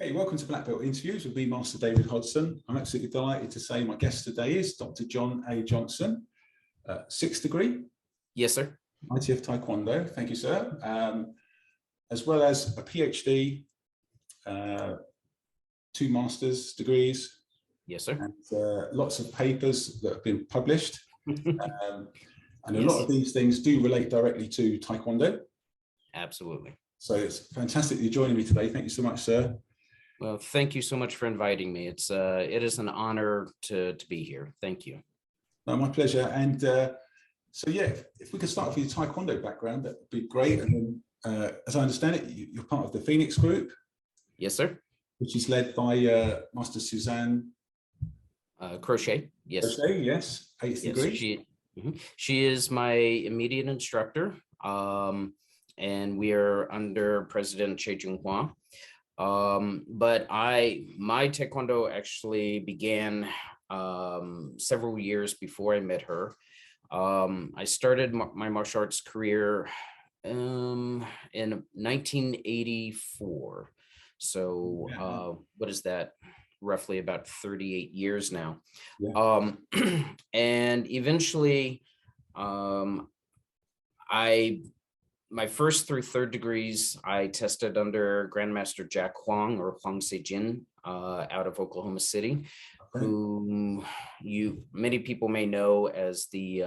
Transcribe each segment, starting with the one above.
Hey, welcome to Black Belt Interviews with me, Master David Hodson. I'm absolutely delighted to say my guest today is Dr. John A. Johnson, 6th degree. Yes, sir. ITF Taekwondo, thank you, sir. As well as a PhD, 2 master's degrees. Yes, sir. And lots of papers that have been published. And a Yes. lot of these things do relate directly to Taekwondo. Absolutely. So it's fantastic you're joining me today. Thank you so much, sir. Well, thank you so much for inviting me. It is an honor to be here. Thank you. No, my pleasure. And so, yeah, if we could start with your Taekwondo background, that would be great. And then, as I understand it, you're part of the Phoenix group. Yes, sir. Which is led by Master Suzan Crochet. Yes. Crochet, yes, 8th degree. She is my immediate instructor. And we are under President Kyung Hee University. But my Taekwondo actually began several years before I met her. I started my martial arts career in 1984. So what is that? Roughly about 38 years now. Yeah. And eventually my first through 3rd degrees, I tested under Grandmaster Jack Huang or Huang Sejin out of Oklahoma City, who many people may know as the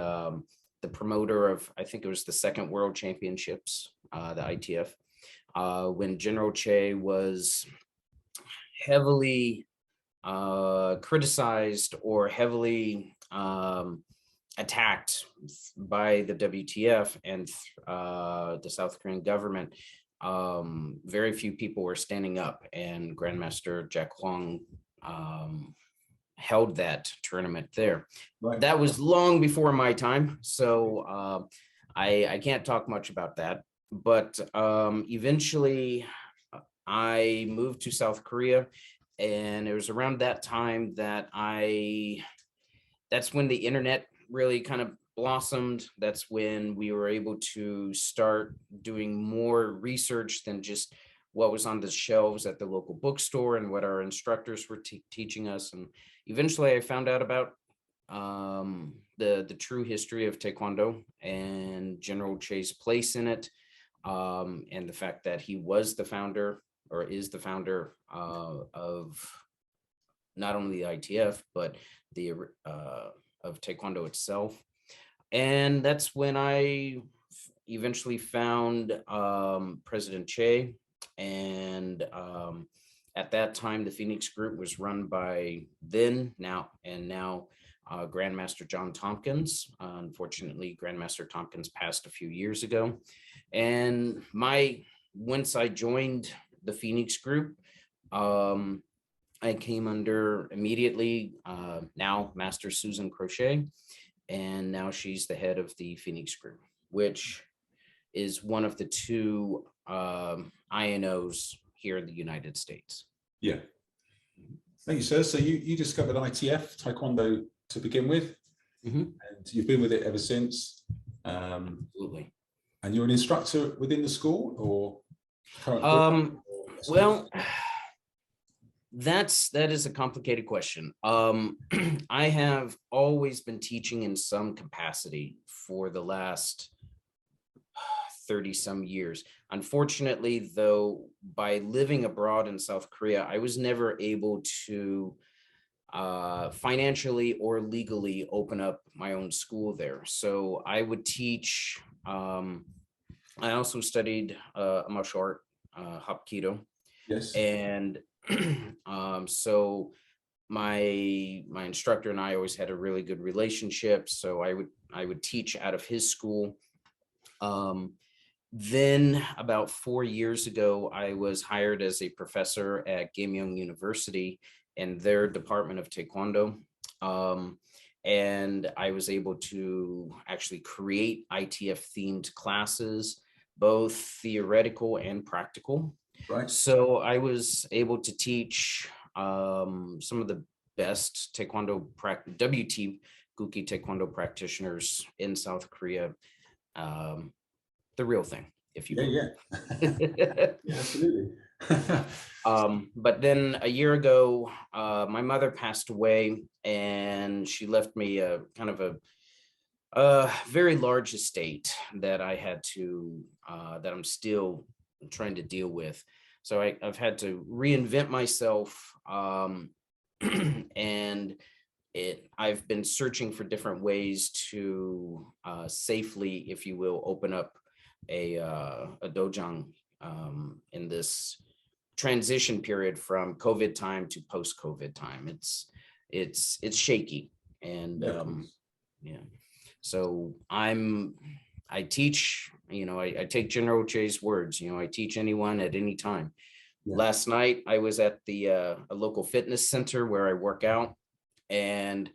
promoter of, I think it was the 2nd World Championships, the ITF, when General Che was heavily criticized or heavily attacked by the WTF and the South Korean government. Very few people were standing up, and Grandmaster Jack Huang held that tournament there. Right. That was long before my time, so I can't talk much about that. But eventually I moved to South Korea, and it was around that time that that's when the internet really kind of blossomed. That's when we were able to start doing more research than just what was on the shelves at the local bookstore and what our instructors were teaching us. And eventually I found out about the true history of Taekwondo and General Che's place in it, and the fact that he was the founder, or is the founder, of not only the ITF, but the of Taekwondo itself. And that's when I eventually found President Che. And at that time, the Phoenix group was run by now Grandmaster John Tompkins. Unfortunately, Grandmaster Tompkins passed a few years ago. And once I joined the Phoenix group, I came under immediately now Master Suzan Crochet, and now she's the head of the Phoenix group, which is one of the 2 INOs here in the United States. Yeah. Thank you, sir. So you discovered ITF Taekwondo to begin with, and you've been with it ever since. Absolutely. And you're an instructor within the school, or currently? Well, that is a complicated question. I have always been teaching in some capacity for the last 30 some years. Unfortunately, though, by living abroad in South Korea, I was never able to financially or legally open up my own school there. So I would teach. I also studied martial art, Hapkido. Yes. And so my instructor and I always had a really good relationship. So I would teach out of his school. Then about 4 years ago, I was hired as a professor at Kyung Hee University in their department of Taekwondo. And I was able to actually create ITF themed classes, both theoretical and practical. Right. So I was able to teach some of the best Taekwondo WT Gukki Taekwondo practitioners in South Korea. The real thing, if you will. Yeah, absolutely. But then a year ago, my mother passed away, and she left me a kind of a very large estate that I had to, that I'm still trying to deal with. So I've had to reinvent myself, and I've been searching for different ways to safely, if you will, open up a dojang in this transition period from COVID time to post-COVID time. It's shaky, and yeah. So I teach, I take General Che's words, I teach anyone at any time. Yeah. Last night I was at the a local fitness center where I work out, and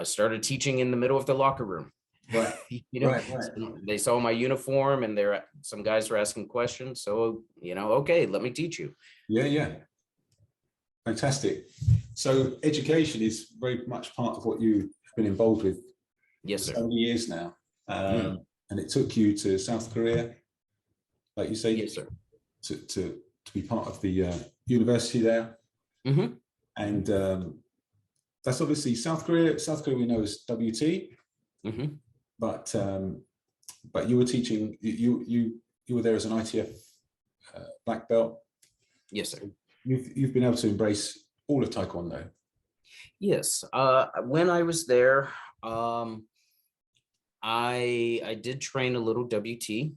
started teaching in the middle of the locker room. Right. Right. They saw my uniform, and some guys were asking questions. So, okay, let me teach you. Yeah. Fantastic. So education is very much part of what you've been involved with. Yes, sir. For so many years now. And it took you to South Korea, like you say. Yes, sir. To be part of the university there. Mm-hmm. And that's obviously South Korea. South Korea we know as WT. Mm-hmm. But you were teaching. You were there as an ITF black belt. Yes, sir. You've been able to embrace all of Taekwondo. Yes. When I was there, I did train a little WT.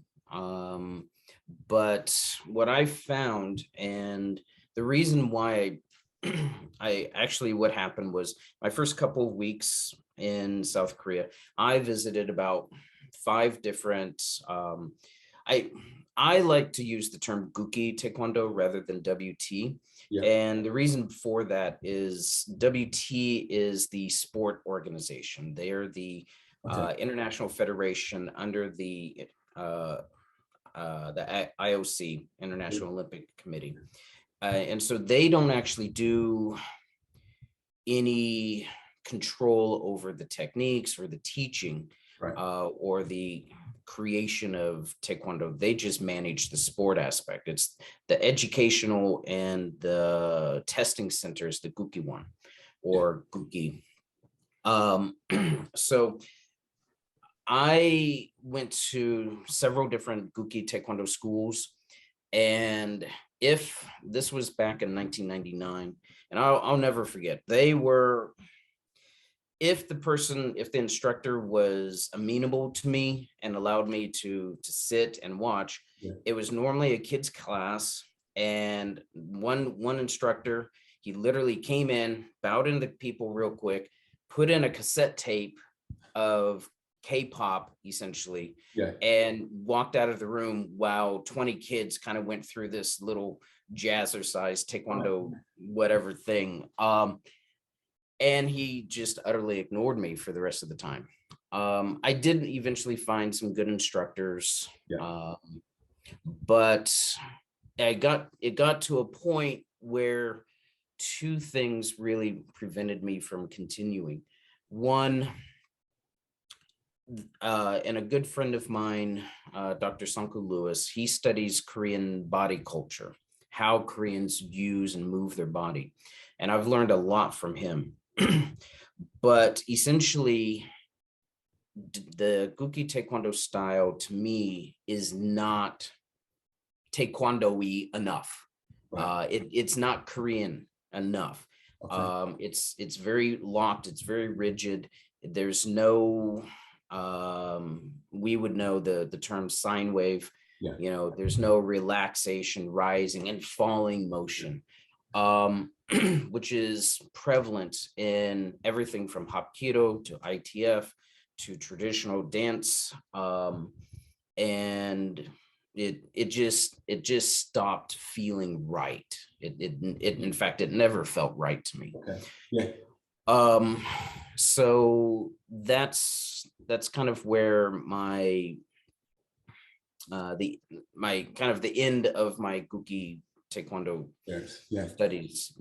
But what I found, and the reason why what happened was my first couple of weeks in South Korea, I visited about 5 different, I like to use the term Gukki Taekwondo rather than WT. Yeah. And the reason for that is WT is the sport organization. They are the International Federation under the IOC, International Olympic Committee. And so they don't actually do any control over the techniques or the teaching, right, or the creation of Taekwondo. They just manage the sport aspect. It's the educational and the testing centers, the Kukkiwon or Kukki. So I went to several different Gukki Taekwondo schools, and if this was back in 1999, and I'll never forget, they were, if the instructor was amenable to me and allowed me to sit and watch, it was normally a kid's class, and one instructor, he literally came in, bowed into people real quick, put in a cassette tape of K-pop essentially, and walked out of the room while 20 kids kind of went through this little jazzercise Taekwondo whatever thing. And he just utterly ignored me for the rest of the time. I did eventually find some good instructors, but it got to a point where 2 things really prevented me from continuing. One, and a good friend of mine, Dr. Sanku Lewis, he studies Korean body culture, how Koreans use and move their body. And I've learned a lot from him. But essentially, the Gukki Taekwondo style to me is not Taekwondo-y enough. Right. It's not Korean enough. Okay. It's very locked. It's very rigid. There's no, we would know the term sine wave. There's no relaxation, rising and falling motion, which is prevalent in everything from Hapkido to ITF to traditional dance. And it just stopped feeling right. It in fact, it never felt right to me. Okay. Yeah. So that's kind of where my the end of my Gukki Taekwondo studies,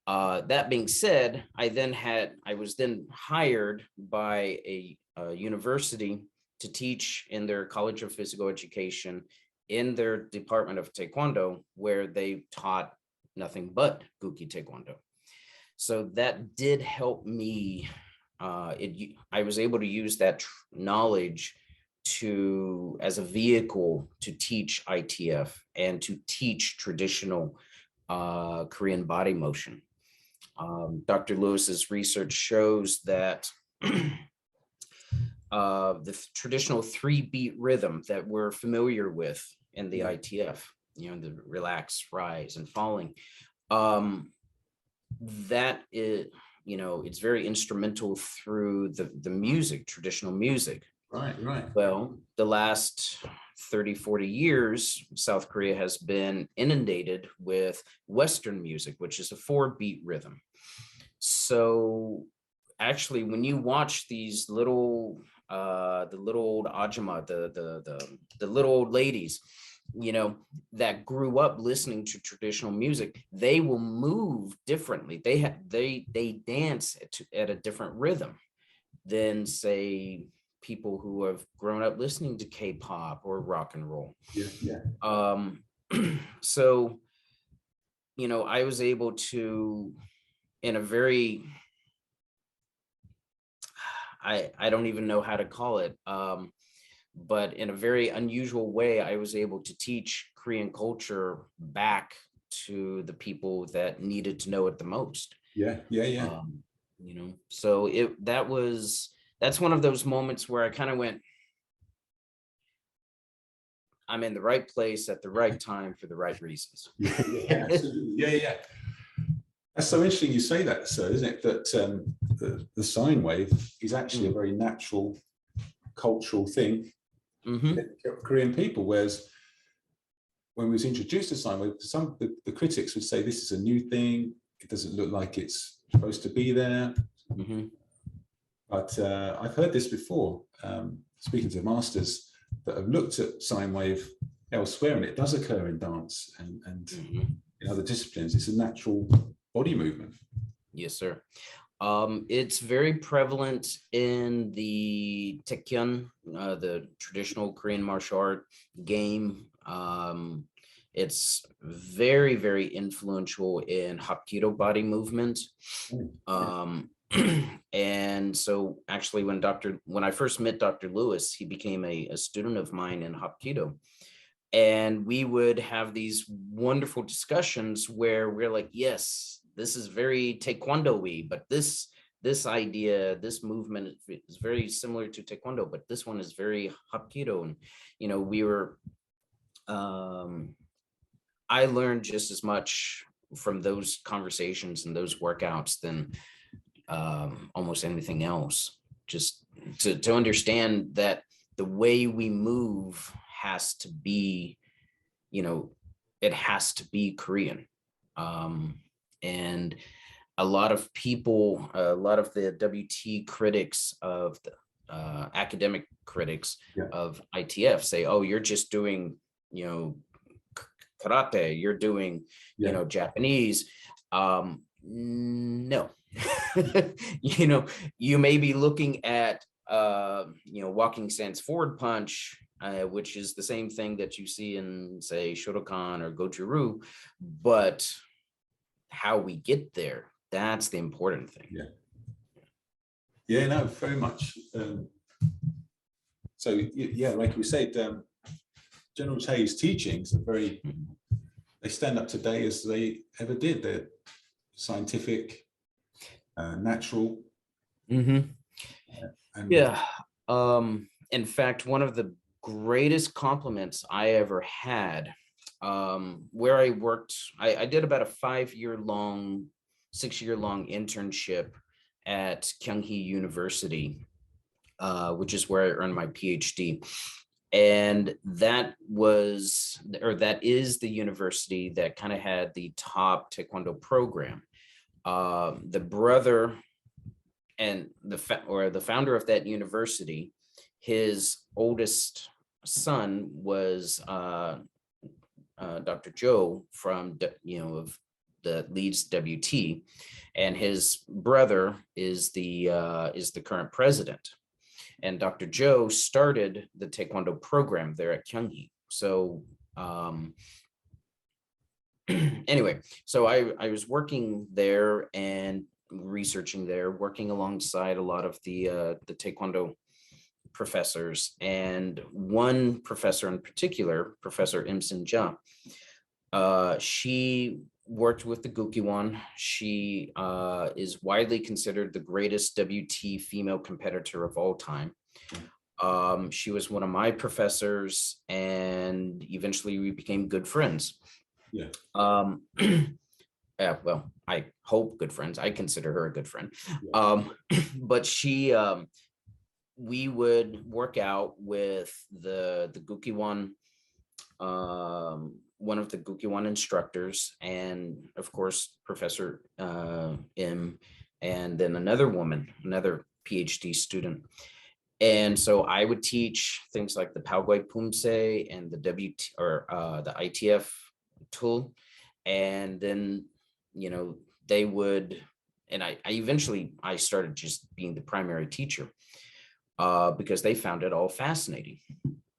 That being said, I was then hired by a university to teach in their College of Physical Education in their department of Taekwondo, where they taught nothing but Gukki Taekwondo. So that did help me. I was able to use that knowledge as a vehicle to teach ITF and to teach traditional Korean body motion. Dr. Lewis's research shows that the traditional 3-beat rhythm that we're familiar with in the ITF, the relax, rise, and falling, that is, it's very instrumental through the music, traditional music. Right. Well, the last 30, 40 years, South Korea has been inundated with Western music, which is a 4-beat rhythm. So actually, when you watch these the little old ajumma, the little old ladies, that grew up listening to traditional music, they will move differently. They dance at a different rhythm than, say, people who have grown up listening to K-pop or rock and roll. So, I was able to, in a very, I don't even know how to call it, but in a very unusual way, I was able to teach Korean culture back to the people that needed to know it the most. So that's one of those moments where I kind of went, I'm in the right place at the right time for the right reasons. Absolutely. That's so interesting you say that, sir, isn't it? That the sine wave is actually a very natural cultural thing in Korean people, whereas when we was introduced to sine wave, some of the critics would say this is a new thing, it doesn't look like it's supposed to be there. But I've heard this before, speaking to masters that have looked at sine wave elsewhere, and it does occur in dance and in other disciplines. It's a natural body movement. Yes, sir. It's very prevalent in the Taekwondo, the traditional Korean martial art game. It's very, very influential in Hapkido body movement. And so actually when I first met Dr. Lewis, he became a student of mine in Hapkido. And we would have these wonderful discussions where we're like, yes, this is very Taekwondo-y, but this idea, this movement is very similar to Taekwondo, but this one is very Hapkido. And, we were, I learned just as much from those conversations and those workouts than almost anything else, just to understand that the way we move has to be, it has to be Korean. And a lot of people, a lot of the WT critics of the academic critics of ITF say, oh, you're just doing, karate, you're doing, Japanese. No, you may be looking at, walking stance forward punch, which is the same thing that you see in, say, Shotokan or Goju-Ryu, but how we get there, that's the important thing. No, very much. So like we said, General Tae's teachings are very, they stand up today as they ever did. They're scientific, natural. In fact, one of the greatest compliments I ever had, where I worked, I did about a 6-year-long internship at Kyung Hee University, which is where I earned my PhD. And that is the university that kind of had the top Taekwondo program. The brother and the founder of that university, his oldest son was Dr. Joe from that leads WT, and his brother is the current president. And Dr. Joe started the Taekwondo program there at Kyung Hee. So Anyway, so I was working there and researching there, working alongside a lot of the Taekwondo professors, and one professor in particular, Professor Im Sin Ja. She worked with the Kukkiwon. She is widely considered the greatest WT female competitor of all time. She was one of my professors, and eventually we became good friends. Yeah. Yeah, well, I hope good friends. I consider her a good friend. Yeah. But she, we would work out with the Kukkiwon, one of the Kukkiwon instructors, and of course, Professor Im, and then another woman, another PhD student. And so I would teach things like the Palgoi Pumse and the WT or the ITF tool. And then, you know, they would, and I eventually started just being the primary teacher because they found it all fascinating.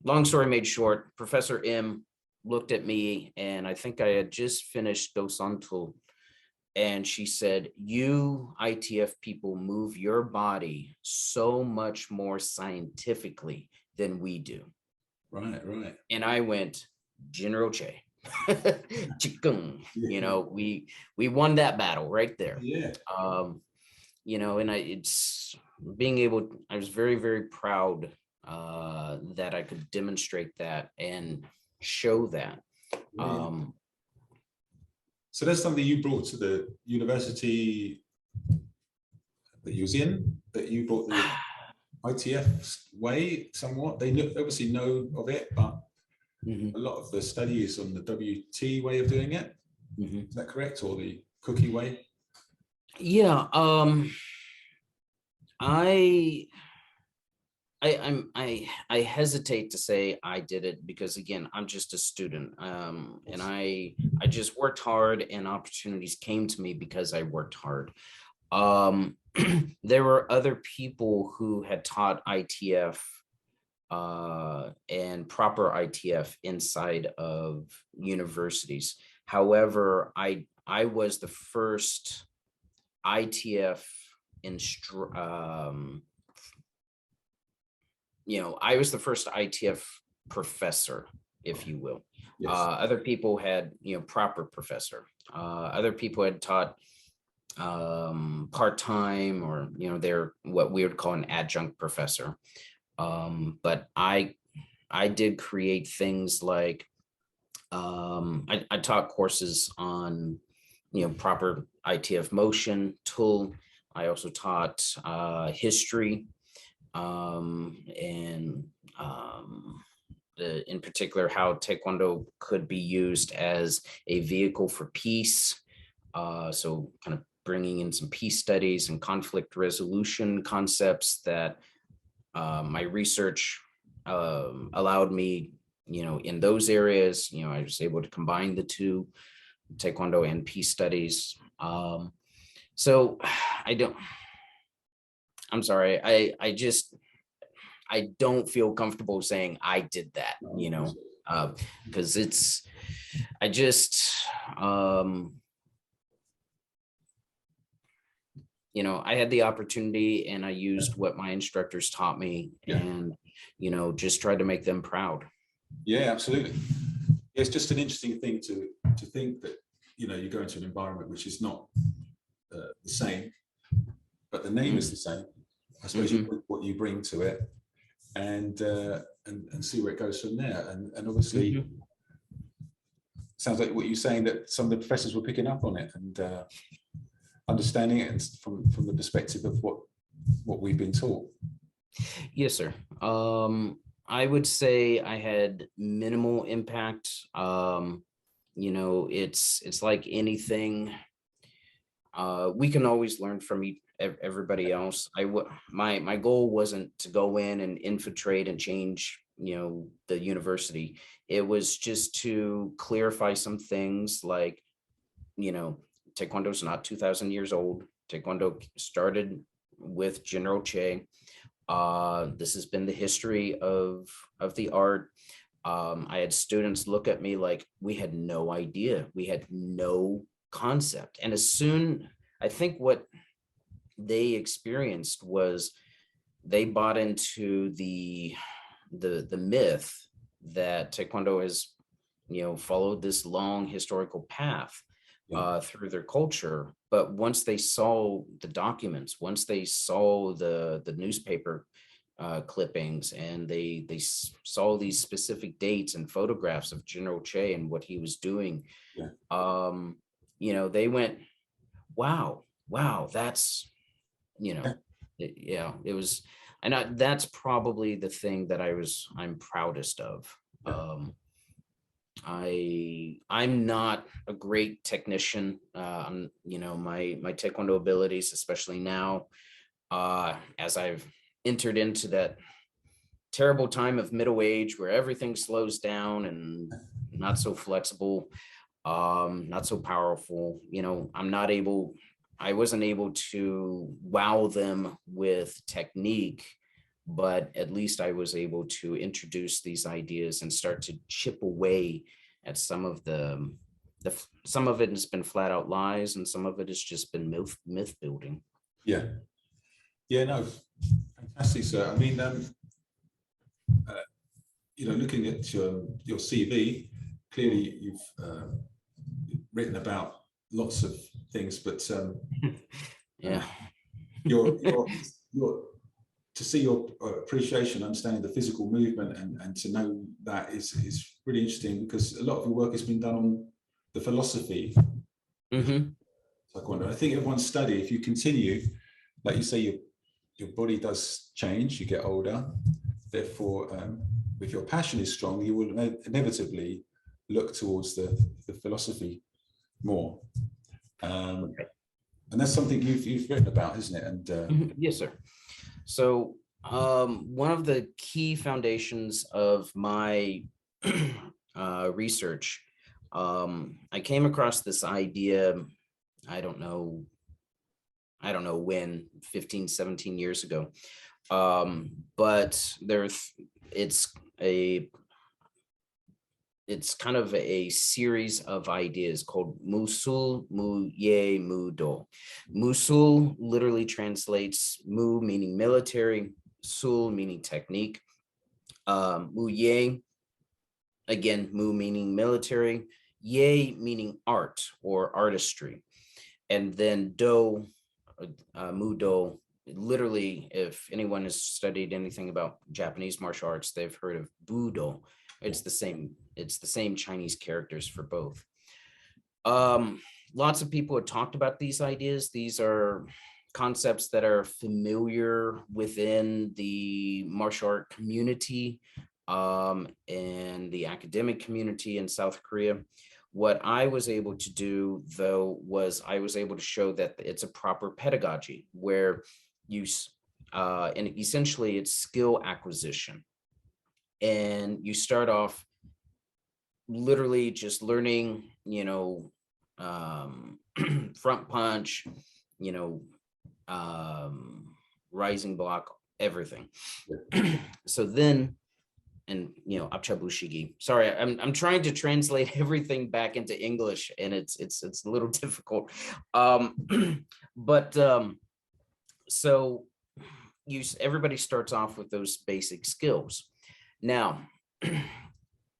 Long story made short, Professor Im looked at me, and I think I had just finished Dosantul, and she said, "You ITF people move your body so much more scientifically than we do." Right, right. And I went, General Che. You know, we won that battle right there. Yeah. You know, and it's being able, I was very, very proud that I could demonstrate that and show that. So that's something you brought to the university that you was in, that you brought the ITF way somewhat. They obviously know of it, but a lot of the study is on the WT way of doing it. Is that correct? Or the Kukki way? Yeah. I hesitate to say I did it because, again, I'm just a student, and I just worked hard, and opportunities came to me because I worked hard. There were other people who had taught ITF and proper ITF inside of universities. However, I was the first ITF you know, I was the first ITF professor, if you will. Yes. Other people had, you know, proper professor. Other people had taught part-time, or, you know, they're what we would call an adjunct professor. But I did create things like I taught courses on, you know, proper ITF motion tool. I also taught history, and in particular how Taekwondo could be used as a vehicle for peace. So kind of bringing in some peace studies and conflict resolution concepts that my research allowed me, you know, in those areas. You know, I was able to combine the two, Taekwondo and peace studies. So I'm sorry, I don't feel comfortable saying I did that, you know, because you know, I had the opportunity and I used what my instructors taught me, and, you know, just tried to make them proud. Yeah, absolutely. It's just an interesting thing to think that, you know, you go into an environment which is not the same, but the name is the same. I suppose you put what you bring to it, and see where it goes from there. And obviously, sounds like what you're saying, that some of the professors were picking up on it and understanding it from the perspective of what we've been taught. Yes, sir. I would say I had minimal impact. You know, it's like anything. We can always learn from everybody else. My goal wasn't to go in and infiltrate and change, you know, the university. It was just to clarify some things, like, you know, Taekwondo is not 2,000 years old. Taekwondo started with General Che. This has been the history of the art. I had students look at me like we had no idea. We had no concept. And I think what they experienced was they bought into the myth that Taekwondo has, followed this long historical path through their culture. But once they saw the documents, once they saw the newspaper clippings, and they saw these specific dates and photographs of General Che and what he was doing, they went, wow, that's, it was, and that's probably the thing that I'm proudest of. I'm not a great technician. My Taekwondo abilities, especially now, as I've entered into that terrible time of middle age where everything slows down and not so flexible, not so powerful. I wasn't able to wow them with technique, but at least I was able to introduce these ideas and start to chip away at some of some of it has been flat out lies, and some of it has just been myth building. Yeah. No, fantastic, sir. I mean, looking at your CV, clearly you've written about lots of things, but your to see your appreciation, understanding the physical movement, and to know that is really interesting, because a lot of your work has been done on the philosophy. Taekwondo. I think everyone's study, if you continue, like you say, your body does change, you get older. Therefore, if your passion is strong, you will inevitably look towards the philosophy more. And that's something you've written about, isn't it? And yes, sir. So one of the key foundations of my research, I came across this idea, I don't know when, 15, 17 years ago. But it's kind of a series of ideas called Musul, Mu Ye, Mu Do. Musul literally translates Mu meaning military, Sul meaning technique. Mu Ye, again, Mu meaning military, Ye meaning art or artistry. And then Do, Mu Do, literally, if anyone has studied anything about Japanese martial arts, they've heard of Budo. It's the same Chinese characters for both. Lots of people have talked about these ideas. These are concepts that are familiar within the martial art community and the academic community in South Korea. What I was able to do, though, was I was able to show that it's a proper pedagogy where and essentially it's skill acquisition. And you start off literally just learning, front punch, rising block, everything. So then, and apchabushigi. Sorry, I'm trying to translate everything back into English, and it's a little difficult. So everybody starts off with those basic skills. Now,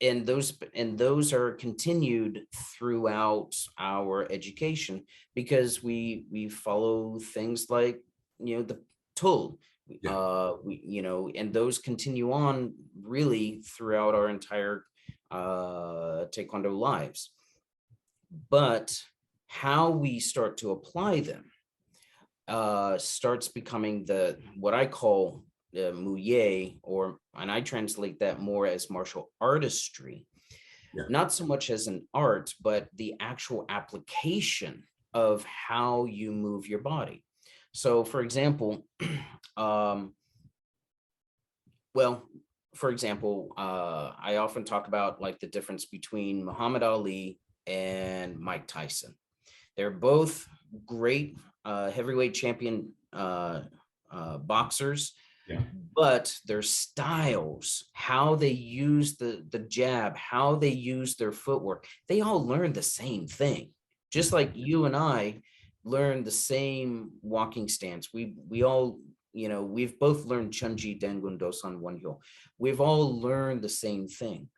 and those are continued throughout our education, because we follow things like the Tul. And those continue on really throughout our entire Taekwondo lives. But how we start to apply them starts becoming what I call the Muye, and I translate that more as martial artistry, not so much as an art, but the actual application of how you move your body. So, for example, I often talk about like the difference between Muhammad Ali and Mike Tyson. They're both great heavyweight champion boxers, but their styles, how they use the jab, how they use their footwork, they all learn the same thing. Just like you and I learn the same walking stance. We all, we've both learned Chunji Dengun Dosan One Hyo. We've all learned the same thing.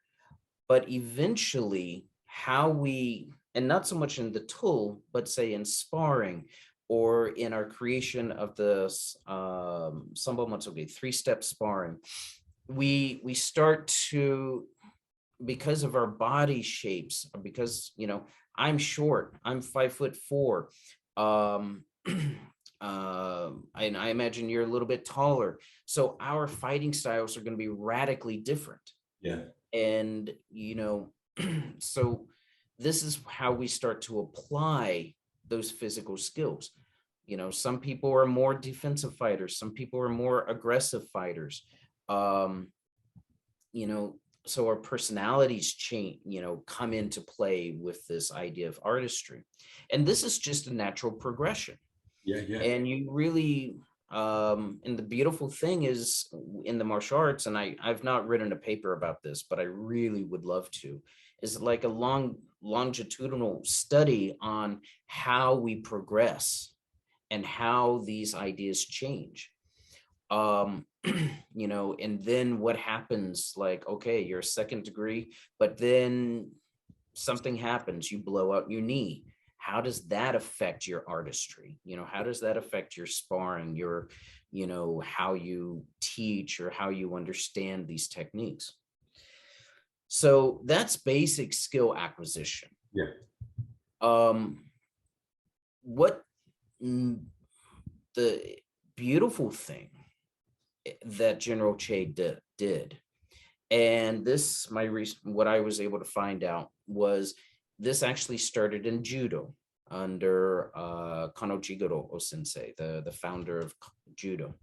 But eventually, how we, and not so much in the tool, but say in sparring or in our creation of the Sambo Matsugi, 3-step sparring, we start to, because of our body shapes, because, I'm short, I'm 5'4". I imagine you're a little bit taller. So our fighting styles are going to be radically different. Yeah. And, so this is how we start to apply those physical skills. Some people are more defensive fighters. Some people are more aggressive fighters. So our personalities change, come into play with this idea of artistry. And this is just a natural progression. Yeah, yeah. And you really, and the beautiful thing is in the martial arts, and I've not written a paper about this, but I really would love to, is like a longitudinal study on how we progress and how these ideas change. And then what happens, like, okay, you're a 2nd degree, but then something happens, you blow out your knee. How does that affect your artistry? How does that affect your sparring, your, how you teach or how you understand these techniques? So that's basic skill acquisition. Yeah. What the beautiful thing that General Che did, and this, what I was able to find out was this actually started in judo under Kano Jigoro Sensei, the founder of judo.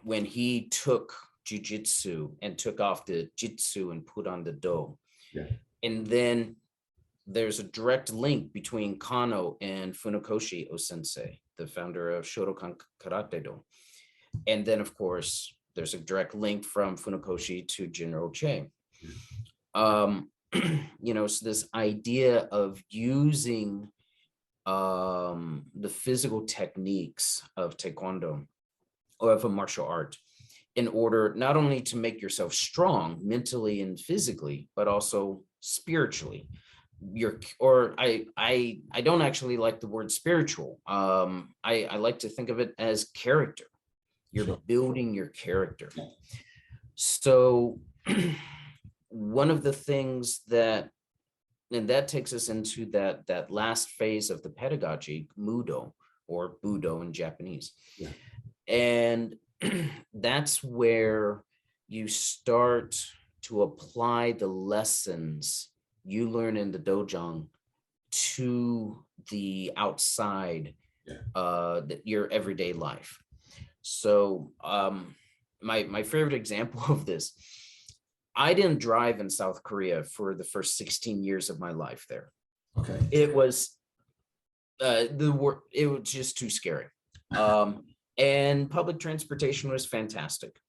When he took jujitsu and took off the jitsu and put on the do. Yeah. And then there's a direct link between Kano and Funakoshi Sensei, the founder of Shotokan Karate Do. And then, of course, there's a direct link from Funakoshi to General Che. So this idea of using the physical techniques of Taekwondo or of a martial art in order not only to make yourself strong mentally and physically, but also spiritually. I don't actually like the word spiritual. I like to think of it as character. You're building your character. So one of the things that takes us into that last phase of the pedagogy, Mudo, or Budo in Japanese. Yeah. And that's where you start to apply the lessons you learn in the dojang to the outside, your everyday life. So my favorite example of this, I didn't drive in South Korea for the first 16 years of my life there. Okay. It was it was just too scary. And public transportation was fantastic.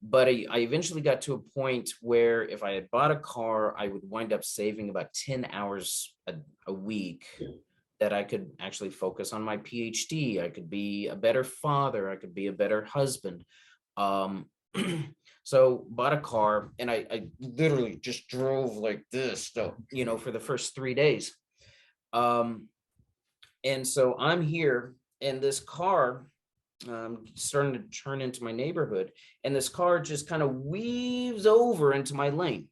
But I eventually got to a point where if I had bought a car, I would wind up saving about 10 hours a week that I could actually focus on my PhD. I could be a better father. I could be a better husband. So bought a car, and I literally just drove like this, for the first 3 days. And so I'm here, and this car starting to turn into my neighborhood, and this car just kind of weaves over into my lane.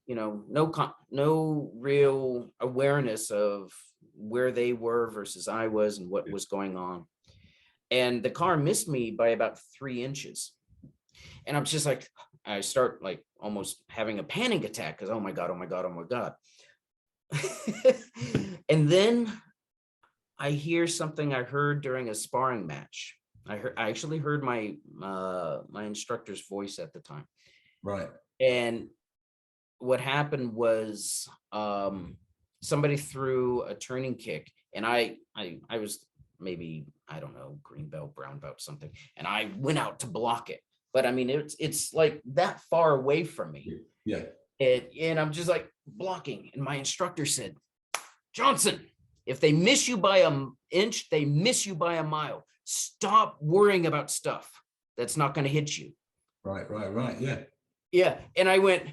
No real awareness of where they were versus I was and what was going on. And the car missed me by about 3 inches. And I'm just like, I start like almost having a panic attack because, oh my God. And then I hear something I heard during a sparring match. I actually heard my my instructor's voice at the time. Right. And what happened was somebody threw a turning kick, and I was maybe, I don't know, green belt, brown belt, something. And I went out to block it. But I mean, it's like that far away from me. Yeah. And I'm just like blocking. And my instructor said, Johnson, if they miss you by an inch, they miss you by a mile. Stop worrying about stuff that's not going to hit you. Right. Yeah. Yeah. And I went,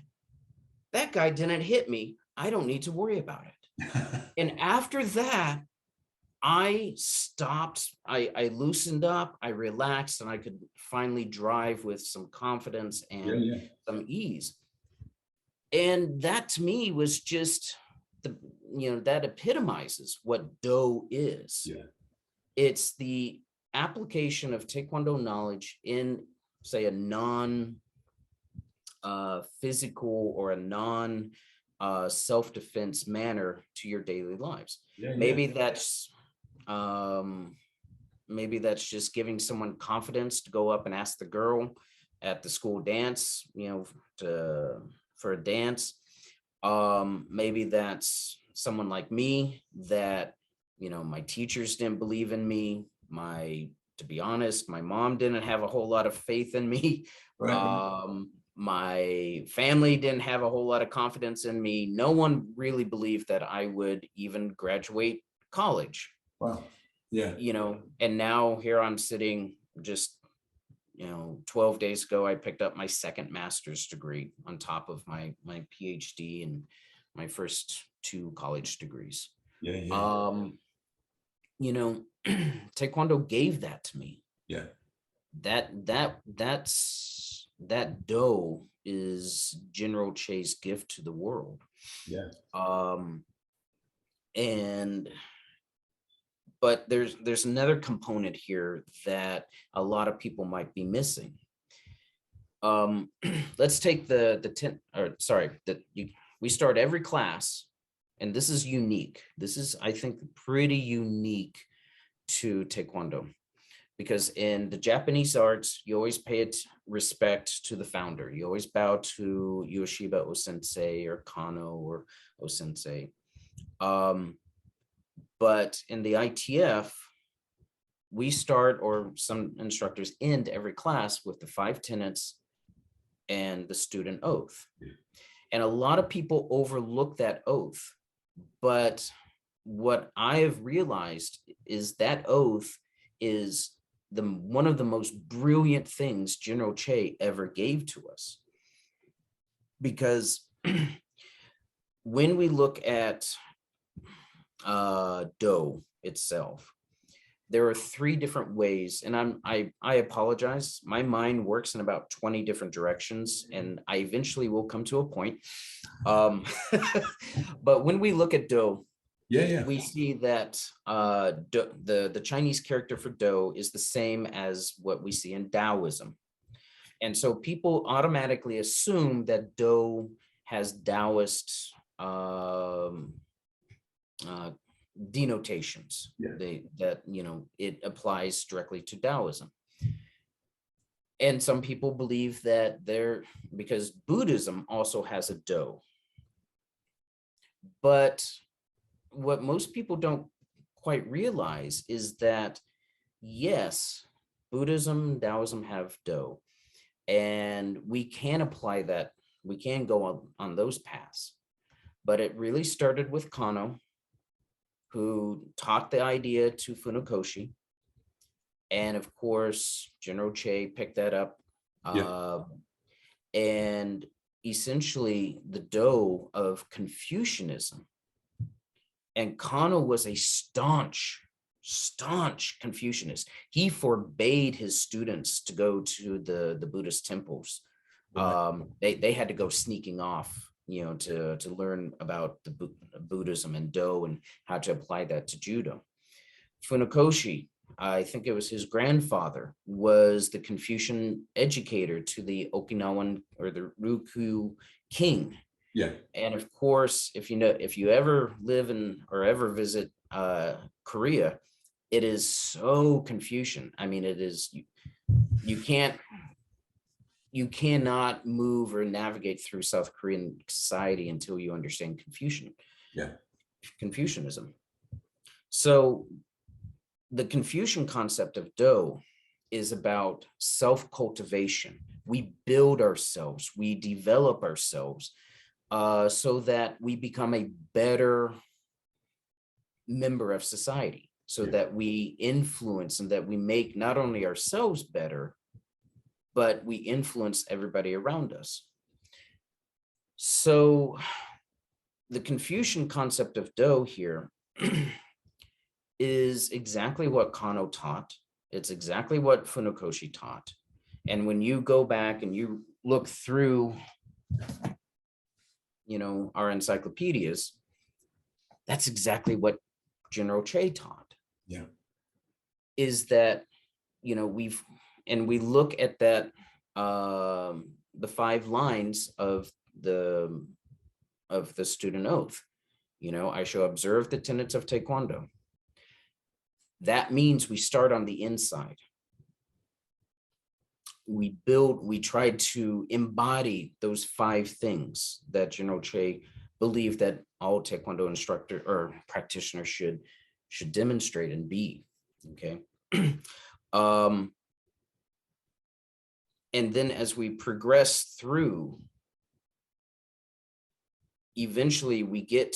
that guy didn't hit me. I don't need to worry about it. And after that, I stopped, I loosened up, I relaxed, and I could finally drive with some confidence and some ease. And that to me was just that epitomizes what Do is. Yeah. It's the application of Taekwondo knowledge in, say, a non physical or a non self-defense manner to your daily lives. Maybe that's just giving someone confidence to go up and ask the girl at the school dance, for a dance. Maybe that's someone like me that, my teachers didn't believe in me. To be honest, my mom didn't have a whole lot of faith in me. Right. My family didn't have a whole lot of confidence in me. No one really believed that I would even graduate college. Wow. Yeah. And now here I'm sitting just, 12 days ago, I picked up my second master's degree on top of my PhD and my first 2 college degrees. Yeah. Taekwondo gave that to me. Yeah. That Do is General Che's gift to the world. Yeah. But there's another component here that a lot of people might be missing. Let's take we start every class, and this is unique. This is, I think, pretty unique to Taekwondo, because in the Japanese arts, you always pay respect to the founder. You always bow to Yoshiba O-sensei or Kano or O-sensei. But in the ITF, we start, or some instructors end every class with the 5 tenets and the student oath. Yeah. And a lot of people overlook that oath. But what I have realized is that oath is one of the most brilliant things General Che ever gave to us. Because when we look at Do itself, there are 3 different ways, and I apologize, my mind works in about 20 different directions, and I eventually will come to a point. But when we look at Do, we see that the Chinese character for Do is the same as what we see in Taoism. And so people automatically assume that Do has Taoist denotations, that it applies directly to Taoism. And some people believe that because Buddhism also has a Do. But what most people don't quite realize is that, yes, Buddhism, Taoism have Do, and we can apply that. We can go on those paths. But it really started with Kano, who taught the idea to Funakoshi. And of course, General Che picked that up. And essentially the Do of Confucianism. And Kano was a staunch Confucianist. He forbade his students to go to the Buddhist temples. They had to go sneaking off, to learn about the Buddhism and Do and how to apply that to judo. Funakoshi, I think it was his grandfather, was the Confucian educator to the Okinawan or the Ryukyu king. Yeah. And of course, if you ever live in or ever visit Korea, it is so Confucian. I mean, it is, you cannot move or navigate through South Korean society until you understand Confucianism. So the Confucian concept of Do is about self-cultivation. We build ourselves, we develop ourselves so that we become a better member of society, so that we influence and that we make not only ourselves better, but we influence everybody around us. So the Confucian concept of Do here is exactly what Kano taught. It's exactly what Funakoshi taught. And when you go back and you look through, our encyclopedias, that's exactly what General Che taught. Yeah. Is that, we look at that, the 5 lines of the student oath. I shall observe the tenets of Taekwondo. That means we start on the inside. We try to embody those 5 things that General Che believed that all Taekwondo instructor or practitioner should demonstrate and be. Okay. And then as we progress through, eventually we get,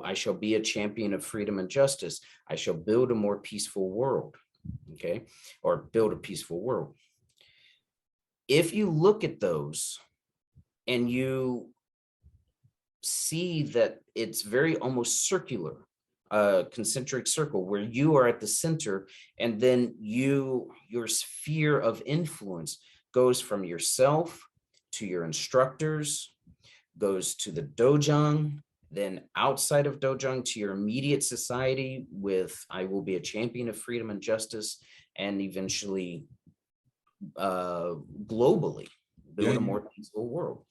I shall be a champion of freedom and justice. I shall build a more peaceful world. Okay. Or build a peaceful world. If you look at those and you see that it's very almost circular, concentric circle where you are at the center, and then your sphere of influence goes from yourself to your instructors, goes to the dojang, then outside of dojang to your immediate society with I will be a champion of freedom and justice, and eventually globally build a more peaceful world.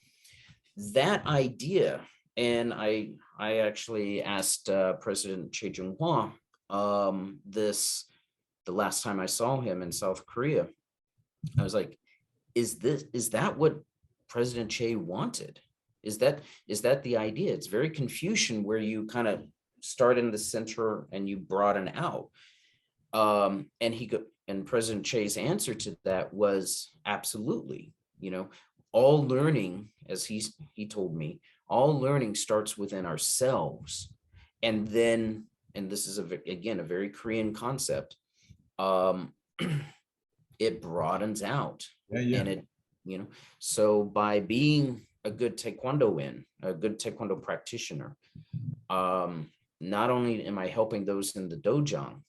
That idea, and I actually asked President Choi Jung-hwa the last time I saw him in South Korea. I was like, is that what President Che wanted? Is that the idea? It's very Confucian, where you kind of start in the center and you broaden out. And President Che's answer to that was absolutely. All learning, as he told me, all learning starts within ourselves, and then, and this is again a very Korean concept, it broadens out. And it, so by being a good Taekwondo a good Taekwondo practitioner, not only am I helping those in the dojang,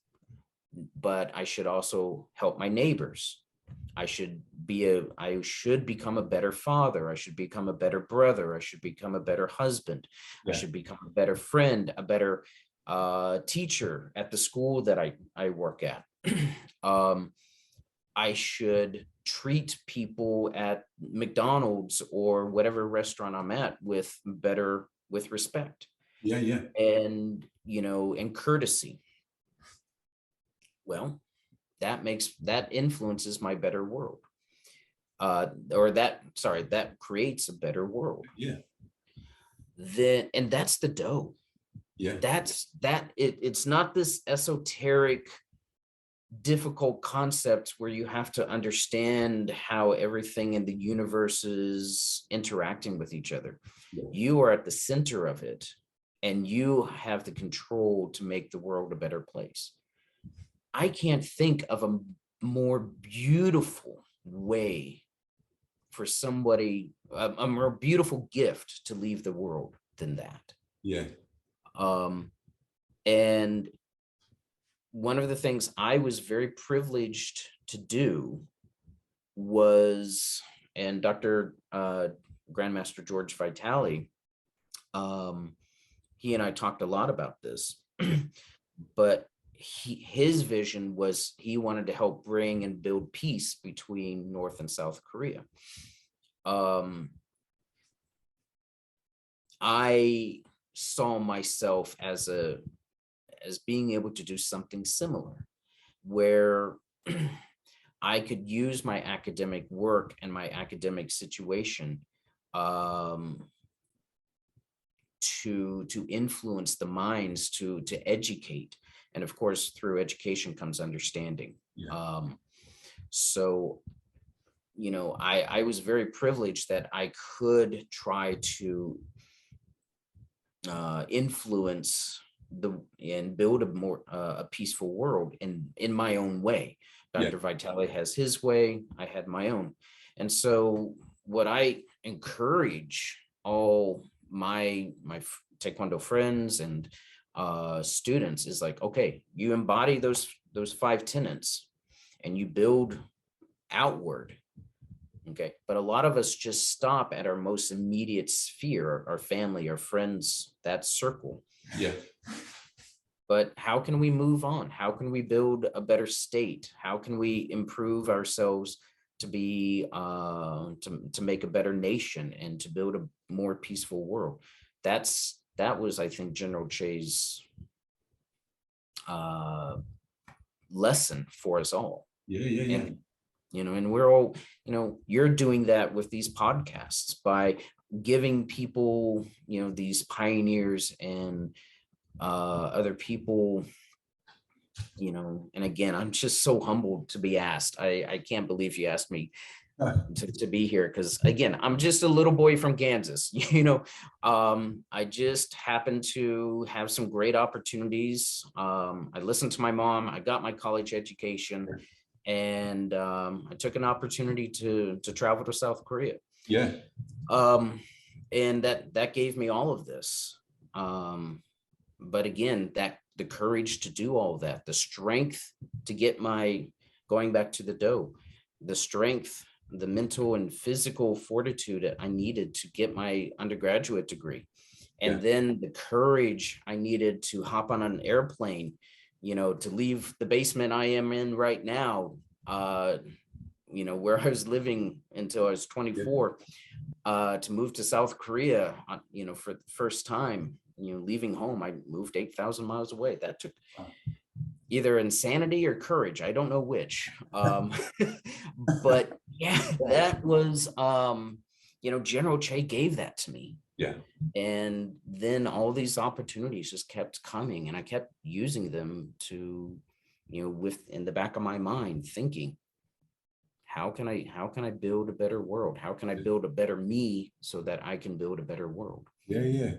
but I should also help my neighbors. I should become a better father. I should become a better brother. I should become a better husband. I should become a better friend, a better teacher at the school that I work at. I should treat people at McDonald's or whatever restaurant I'm at with respect. And, and courtesy. Well, that influences my better world. That creates a better world. And that's the Do. It's not this esoteric, difficult concept where you have to understand how everything in the universe is interacting with each other. You are at the center of it, and you have the control to make the world a better place. I can't think of a more beautiful way for somebody, a more beautiful gift to leave the world than that. And one of the things I was very privileged to do was, and Dr. Grandmaster George Vitale, he and I talked a lot about this, but his vision was he wanted to help bring and build peace between North and South Korea. I saw myself as being able to do something similar, where I could use my academic work and my academic situation to influence the minds, to educate, And of course, through education comes understanding. Yeah. So, you know, I was very privileged that I could try to influence and build a more a peaceful world in my own way. Dr. Vitale has his way, I had my own. And so what I encourage all my Taekwondo friends and students is like, okay, you embody those 5 tenets and you build outward. Okay. But a lot of us just stop at our most immediate sphere, our family, our friends, that circle. Yeah. But how can we move on? How can we build a better state? How can we improve ourselves to be to make a better nation and to build a more peaceful world? That was, I think, General Che's lesson for us all. Yeah. And, you know, and we're all, you know, you're doing that with these podcasts by giving people, you know, these pioneers and other people, you know, and again, I'm just so humbled to be asked. I can't believe you asked me to be here, because again, I'm just a little boy from Kansas. You know, I just happened to have some great opportunities. I listened to my mom, I got my college education, and I took an opportunity to travel to South Korea. Yeah. And that gave me all of this. But again, the courage to do all of that, the strength to get going back to the do, the strength, the mental and physical fortitude that I needed to get my undergraduate degree. And then the courage I needed to hop on an airplane, you know, to leave the basement I am in right now, you know, where I was living until I was 24, to move to South Korea, you know, for the first time, you know, leaving home. I moved 8,000 miles away. That took either insanity or courage. I don't know which. But yeah, that was, you know, General Che gave that to me. Yeah. And then all these opportunities just kept coming, and I kept using them to, you know, in the back of my mind, thinking, how can I build a better world? How can I build a better me so that I can build a better world? Yeah.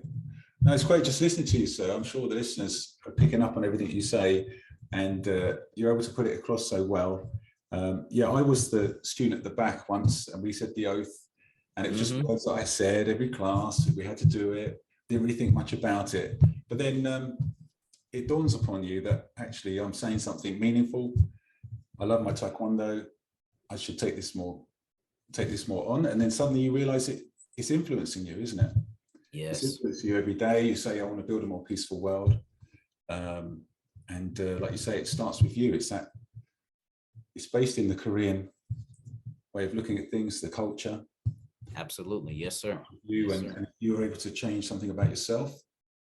No, it's great just listening to you, sir. I'm sure the listeners are picking up on everything you say, and you're able to put it across so well. I was the student at the back once, and we said the oath, and it was just words that I said every class. We had to do it. Didn't really think much about it. But then it dawns upon you that actually I'm saying something meaningful. I love my Taekwondo. I should take this more on. And then suddenly you realize it's influencing you, isn't it? Yes. It's influencing you every day. You say, I want to build a more peaceful world. Like you say, it starts with you. It's based in the Korean way of looking at things, the culture. Absolutely. Yes, sir. And you're able to change something about yourself.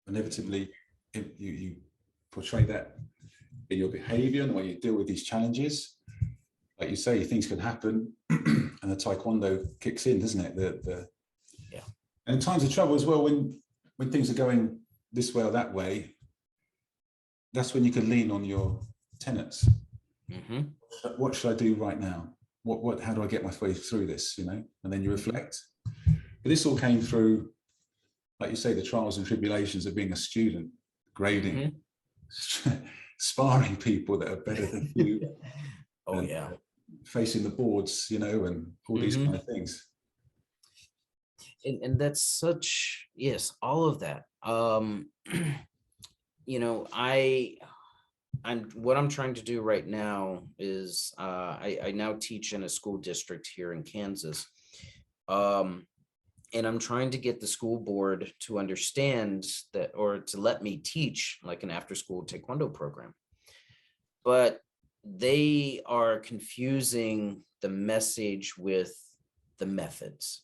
Inevitably, you portray that in your behavior and the way you deal with these challenges. Like you say, things can happen, and the Taekwondo kicks in, doesn't it? And in times of trouble as well, when things are going this way or that way, that's when you can lean on your tenets. What should I do right now? How do I get my way through this? You know, and then you reflect. But this all came through, like you say, the trials and tribulations of being a student, grading, sparring people that are better than you. Facing the boards, you know, and all these kind of things. And that's such, yes, all of that. You know, what I'm trying to do right now is I now teach in a school district here in Kansas. And I'm trying to get the school board to understand that, or to let me teach like an after-school Taekwondo program. But they are confusing the message with the methods.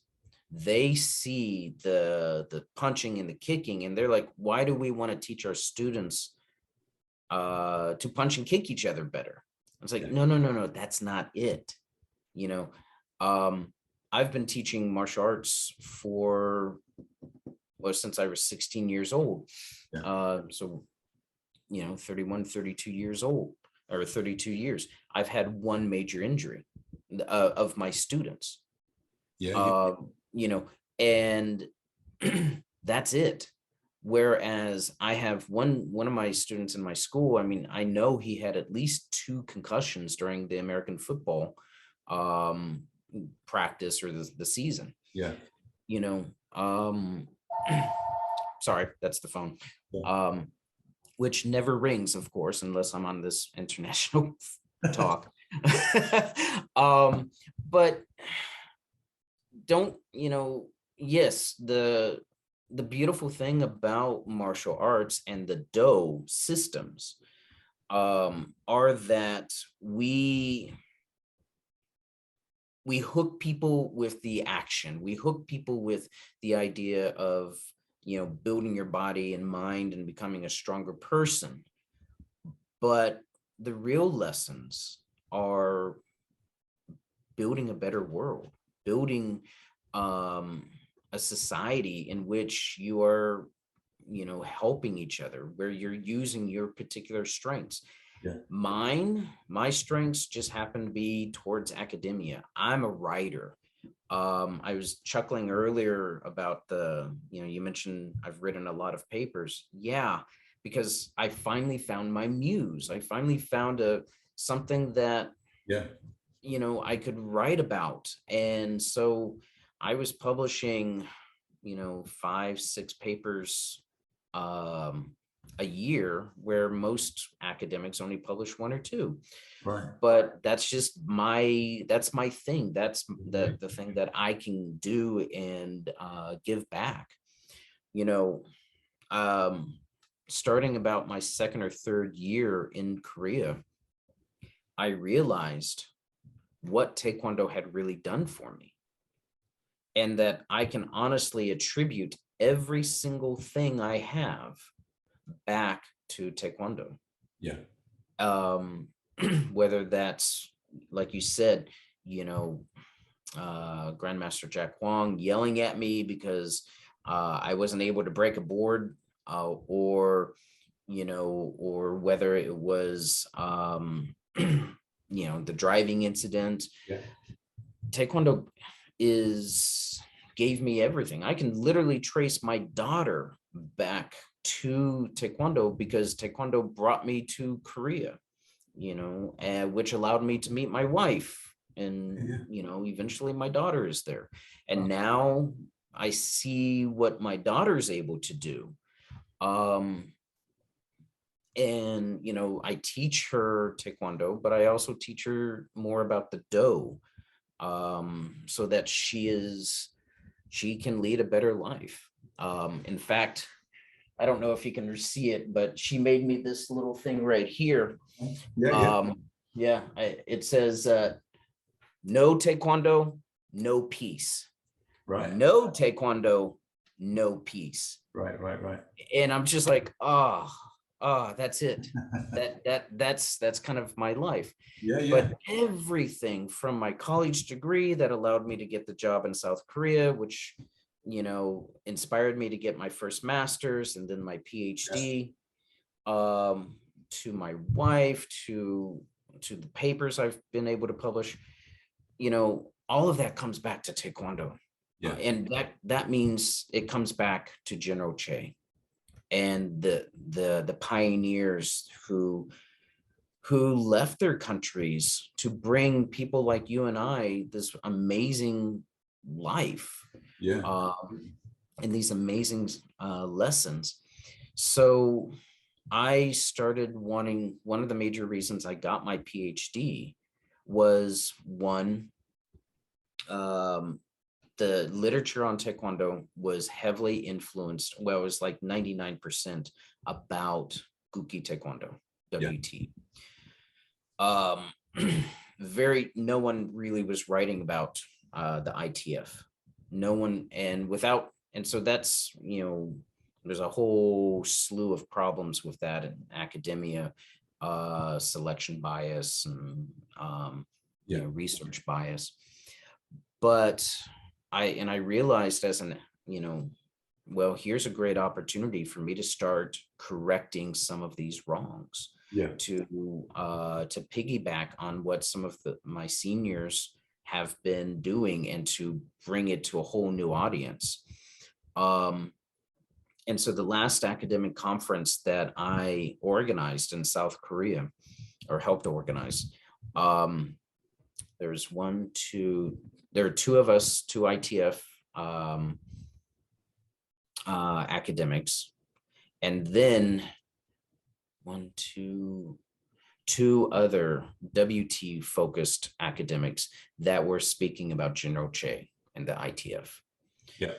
They see the punching and the kicking, and they're like, why do we want to teach our students to punch and kick each other better? It's like, no, that's not it. You know, I've been teaching martial arts since I was 16 years old. So 31, 32 years old, or 32 years, I've had one major injury of my students. Yeah. And that's it. Whereas I have one of my students in my school, I mean, I know he had at least 2 concussions during the American football practice or the season. Yeah. Sorry, that's the phone. Yeah. Which never rings, of course, unless I'm on this international talk. But don't, yes, the beautiful thing about martial arts and the Do systems are that we hook people with the action. We hook people with the idea of, building your body and mind and becoming a stronger person. But the real lessons are building a better world, building a society in which you are, helping each other, where you're using your particular strengths. Yeah. My strengths just happen to be towards academia. I'm a writer. I was chuckling earlier about you mentioned I've written a lot of papers. Yeah, because I finally found my muse. I finally found something that, I could write about. And so I was publishing, 5, 6 papers a year, where most academics only publish 1 or 2. Right. But that's just my thing. That's the thing that I can do and give back. Starting about my 2nd or 3rd year in Korea, I realized what Taekwondo had really done for me, and that I can honestly attribute every single thing I have back to Taekwondo. Yeah. Whether that's, like you said, Grandmaster Jack Wong yelling at me because I wasn't able to break a board, or whether it was the driving incident. Yeah. Taekwondo gave me everything. I can literally trace my daughter back to Taekwondo because Taekwondo brought me to Korea, which allowed me to meet my wife, and eventually my daughter is there. And now I see what my daughter's able to do. And I teach her Taekwondo, but I also teach her more about the Do, so that she can lead a better life. In fact, I don't know if you can see it, but she made me this little thing right here. It says, no Taekwondo, no peace. Right. No Taekwondo, no peace. Right. And I'm just like, that's it. That's kind of my life. But everything from my college degree that allowed me to get the job in South Korea, which inspired me to get my first master's and then my PhD, to my wife, to the papers I've been able to publish, all of that comes back to Taekwondo. And that means it comes back to General Che and the pioneers who left their countries to bring people like you and I this amazing life, and these amazing lessons. So I started one of the major reasons I got my PhD was the literature on Taekwondo was heavily influenced. Well, it was like 99% about Gukki Taekwondo, WT. No one really was writing about the ITF. No one, and so that's, there's a whole slew of problems with that in academia, selection bias and research bias. But I realized as well, here's a great opportunity for me to start correcting some of these wrongs. Yeah. To piggyback on what some of my seniors have been doing and to bring it to a whole new audience. And so the last academic conference that I organized in South Korea, or helped organize, there are two of us, two ITF academics, and then two other WT focused academics that were speaking about General Che and the ITF. Yeah.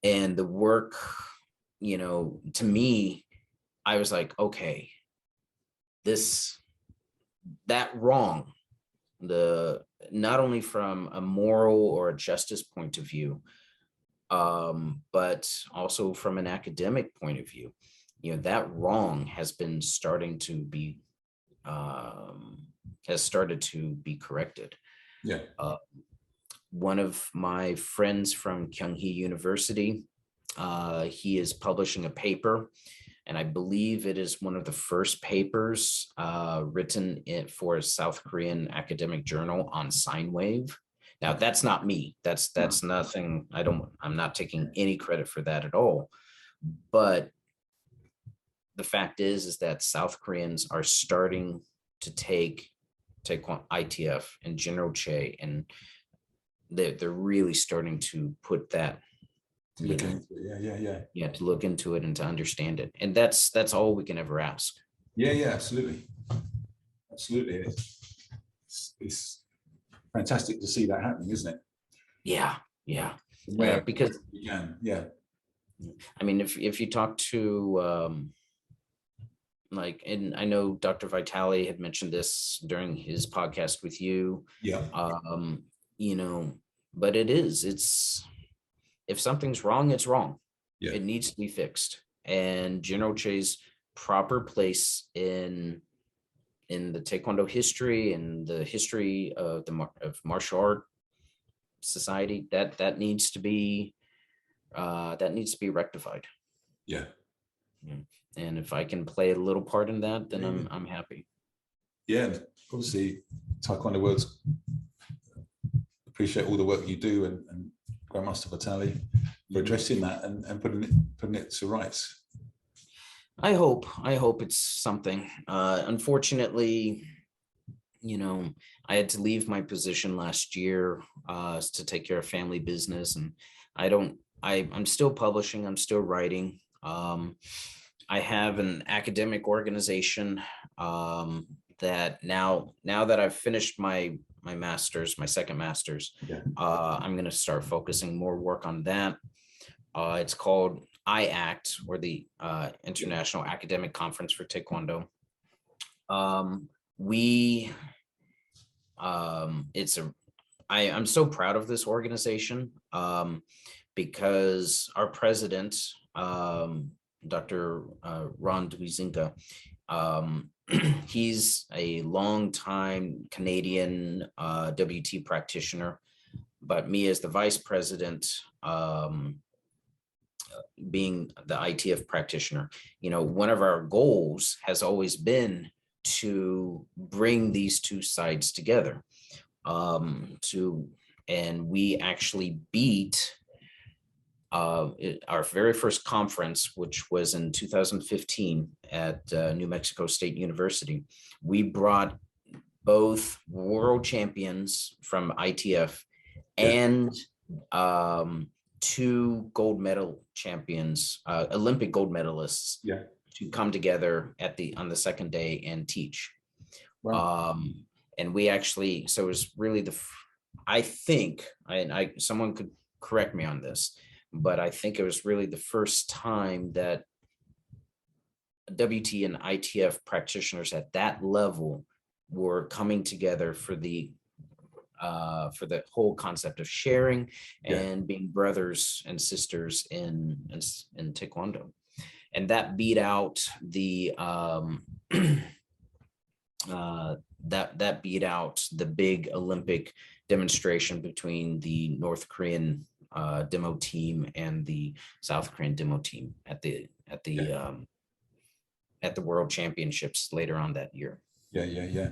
And the work, to me, I was like, okay, that wrong, not only from a moral or a justice point of view, but also from an academic point of view, that wrong has been started to be corrected. Yeah. One of my friends from Kyung Hee University, he is publishing a paper, and I believe it is one of the first papers written for a South Korean academic journal on sine wave. Now, that's not me. That's nothing. I'm not taking any credit for that at all. But the fact is that South Koreans are starting to take Taekwondo, ITF, and General Che, and they're really starting to put that. To look into it. Yeah, to look into it and to understand it, and that's all we can ever ask. Yeah, absolutely. It's fantastic to see that happening, isn't it? Yeah. Because I mean, if you talk to and I know Dr. Vitale had mentioned this during his podcast with you. Yeah. But it's if something's wrong, it's wrong. Yeah. It needs to be fixed. And General Che's proper place in the Taekwondo history and the history of martial art society, that needs to be rectified. Yeah. And if I can play a little part in that, then I'm happy. Yeah, obviously Taekwondo World's appreciate all the work you do, and Grandmaster Vitale for addressing that and putting it to rights. I hope it's something. Unfortunately, I had to leave my position last year to take care of family business, and I'm still publishing, I'm still writing. I have an academic organization that now that I've finished my master's, my second master's, I'm going to start focusing more work on that. It's called IACT, or the International Academic Conference for Taekwondo. I'm so proud of this organization because our president, Dr. Ron Duizinka, he's a longtime Canadian WT practitioner, but me as the vice president, being the ITF practitioner, one of our goals has always been to bring these two sides together. And we actually beat our very first conference, which was in 2015 at New Mexico State University. We brought both world champions from ITF and two gold medal champions, Olympic gold medalists, to come together on the second day and teach. Wow. And we actually, so it was really I think, someone could correct me on this, but I think it was really the first time that WT and ITF practitioners at that level were coming together for the whole concept of sharing and being brothers and sisters in Taekwondo. And that beat out the that beat out the big Olympic demonstration between the North Korean demo team and the South Korean demo team at the World Championships later on that year. Yeah.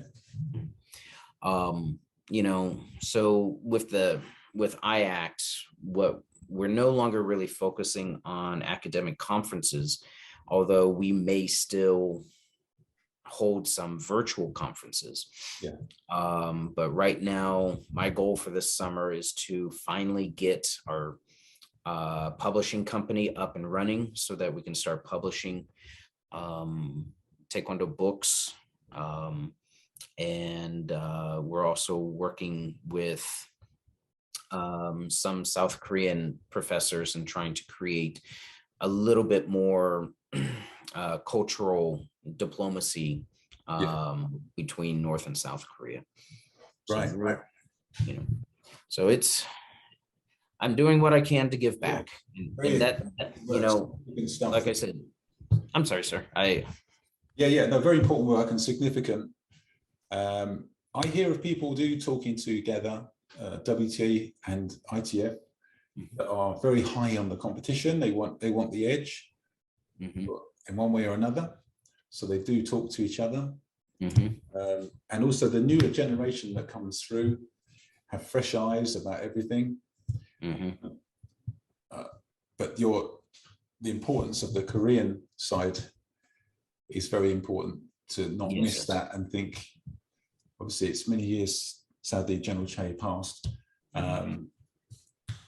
You know, so with IACT, what we're no longer really focusing on academic conferences, although we may still hold some virtual conferences. Yeah. But right now, my goal for this summer is to finally get our publishing company up and running so that we can start publishing Taekwondo books. And we're also working with some South Korean professors and trying to create a little bit more cultural diplomacy between North and South Korea. So right. You know, so I'm doing what I can to give back. And that, you know, like I said, I'm sorry, sir. No, very important work and significant. I hear of people talking together, WTA and ITF, that are very high on the competition. They want the edge in one way or another. So they do talk to each other. And also the newer generation that comes through have fresh eyes about everything. But the importance of the Korean side is very important to not miss that and think, obviously it's many years, sadly, General Che passed. And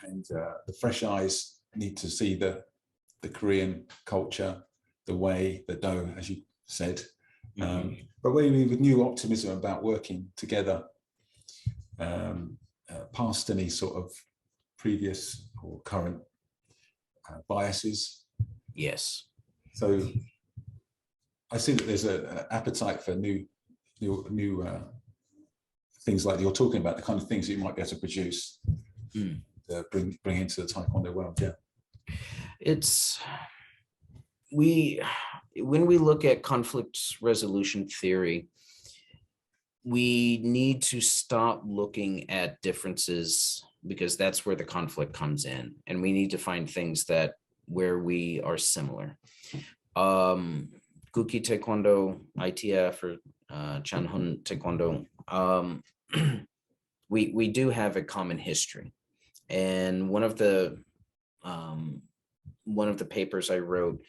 the fresh eyes need to see the Korean culture, the way, the do, as you said. But maybe with new optimism about working together past any sort of previous or current biases. Yes. So I see that there's an appetite for new things like you're talking about, the kind of things that you might be able to produce, to bring into the Taekwondo world. Yeah. When we look at conflict resolution theory, we need to stop looking at differences, because that's where the conflict comes in, and we need to find things where we are similar. Kukkiwon Taekwondo, ITF, or Chanhun Taekwondo, we do have a common history, and one of the papers I wrote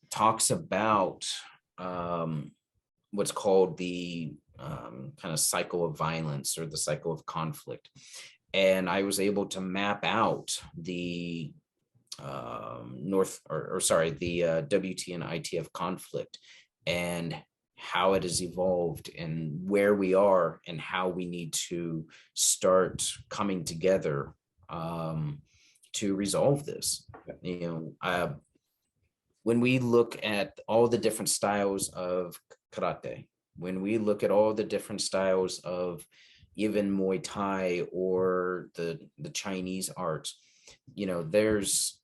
talks about what's called the kind of cycle of violence, or the cycle of conflict. And I was able to map out the WT and ITF conflict and how it has evolved and where we are and how we need to start coming together to resolve this. You know, when we look at all the different styles of karate, when we look at all the different styles of even Muay Thai or the Chinese arts, you know, there's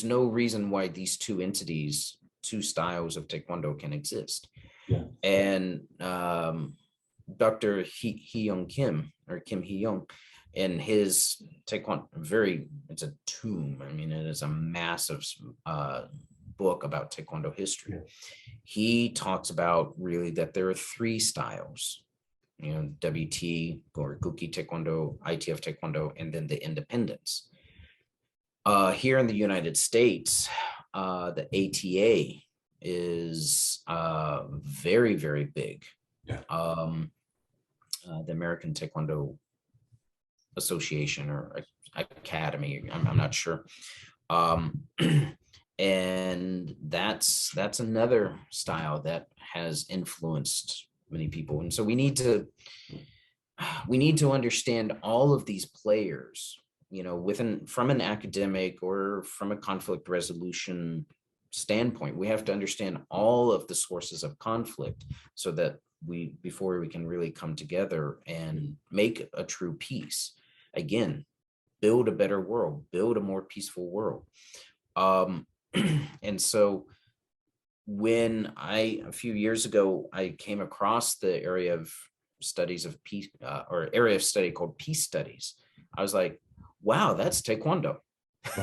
no reason why these two styles of Taekwondo can exist. Yeah. And Dr. Hee-Young Kim, or Kim Hee-Young, in his Taekwondo, it's a tome. I mean, it is a massive book about Taekwondo history. Yeah. He talks about really that there are three styles, you know, WT or Kukkiwon Taekwondo, ITF Taekwondo, and then the independents. Here in the United States, the ATA is very, very big. Yeah. The American Taekwondo Association or Academy, I'm not sure. And that's another style that has influenced many people. And so we need to understand all of these players, you know, from an academic or from a conflict resolution standpoint. We have to understand all of the sources of conflict so that before we can really come together and make a true peace. Again, build a better world, build a more peaceful world. And so when a few years ago, I came across the area of studies of peace, or area of study called peace studies. I was like, wow, that's Taekwondo.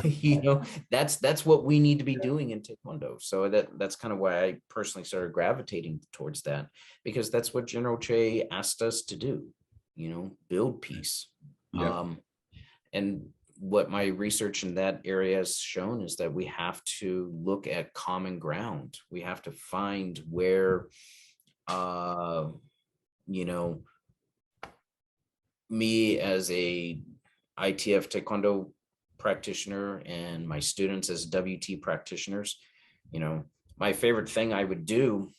You know, that's what we need to be doing in Taekwondo. So that's kind of why I personally started gravitating towards that, because that's what General Che asked us to do, you know, build peace. And what my research in that area has shown is that we have to look at common ground. We have to find where, you know, me as a ITF Taekwondo practitioner and my students as WT practitioners, you know, my favorite thing I would do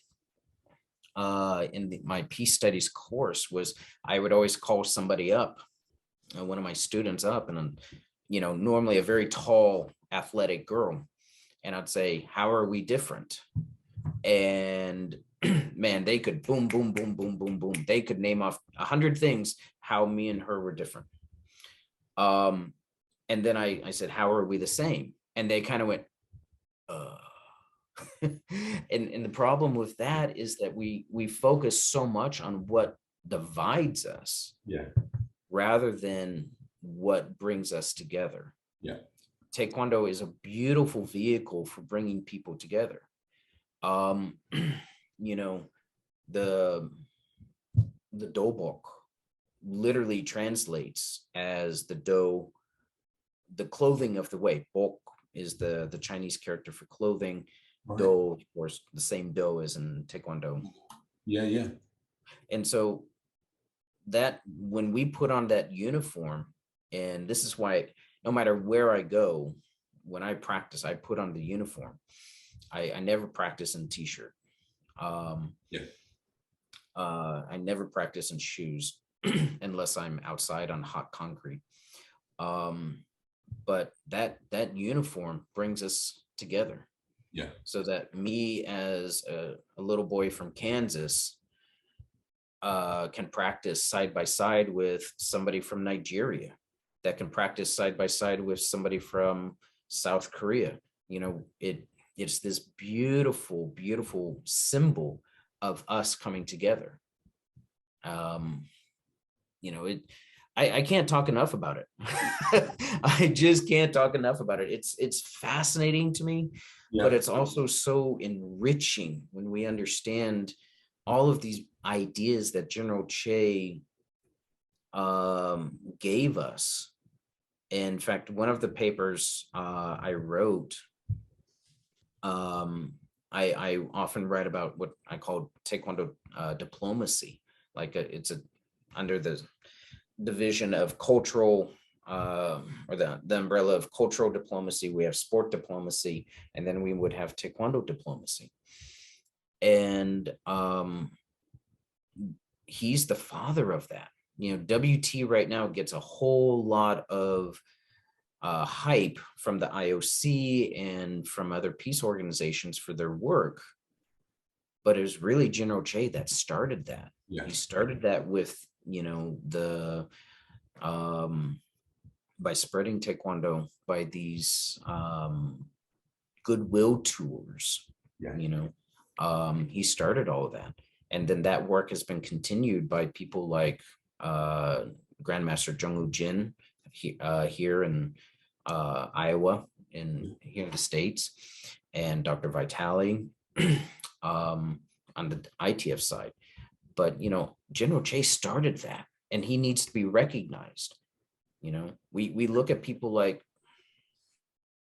in my peace studies course was I would always call somebody up, one of my students up, and you know, normally a very tall athletic girl, and I'd say, how are we different? And man, they could boom, boom, boom, boom, boom, boom. They could name off 100 things how me and her were different. And then I said, how are we the same? And they kind of went, and the problem with that is that we focus so much on what divides us, rather than what brings us together. Taekwondo is a beautiful vehicle for bringing people together. You know, the dobok literally translates as the do, the clothing of the way. Bok is the Chinese character for clothing. Do, of course, the same do as in Taekwondo. And so that when we put on that uniform, and this is why no matter where I go, when I practice, I put on the uniform. I never practice in t-shirt. I never practice in shoes unless I'm outside on hot concrete. But that uniform brings us together. So that me as a little boy from Kansas can practice side by side with somebody from Nigeria, that can practice side by side with somebody from South Korea. You know, it's this beautiful, beautiful symbol of us coming together. You know, I can't talk enough about it. I just can't talk enough about it. It's fascinating to me, but it's also so enriching when we understand all of these ideas that General Che gave us. In fact, one of the papers I wrote, I often write about what I call Taekwondo diplomacy. Like it's under the division of cultural, or the umbrella of cultural diplomacy, we have sport diplomacy, and then we would have Taekwondo diplomacy. And he's the father of that. You know, WT right now gets a whole lot of hype from the IOC and from other peace organizations for their work, but it was really General Che that started that. He started that with, you know, the by spreading Taekwondo, by these goodwill tours. You know, he started all of that, and then that work has been continued by people like Grandmaster Jung Jin here in Iowa, here in the States, and Dr. Vitale on the ITF side. But, you know, General Che started that, and he needs to be recognized. You know, we look at people like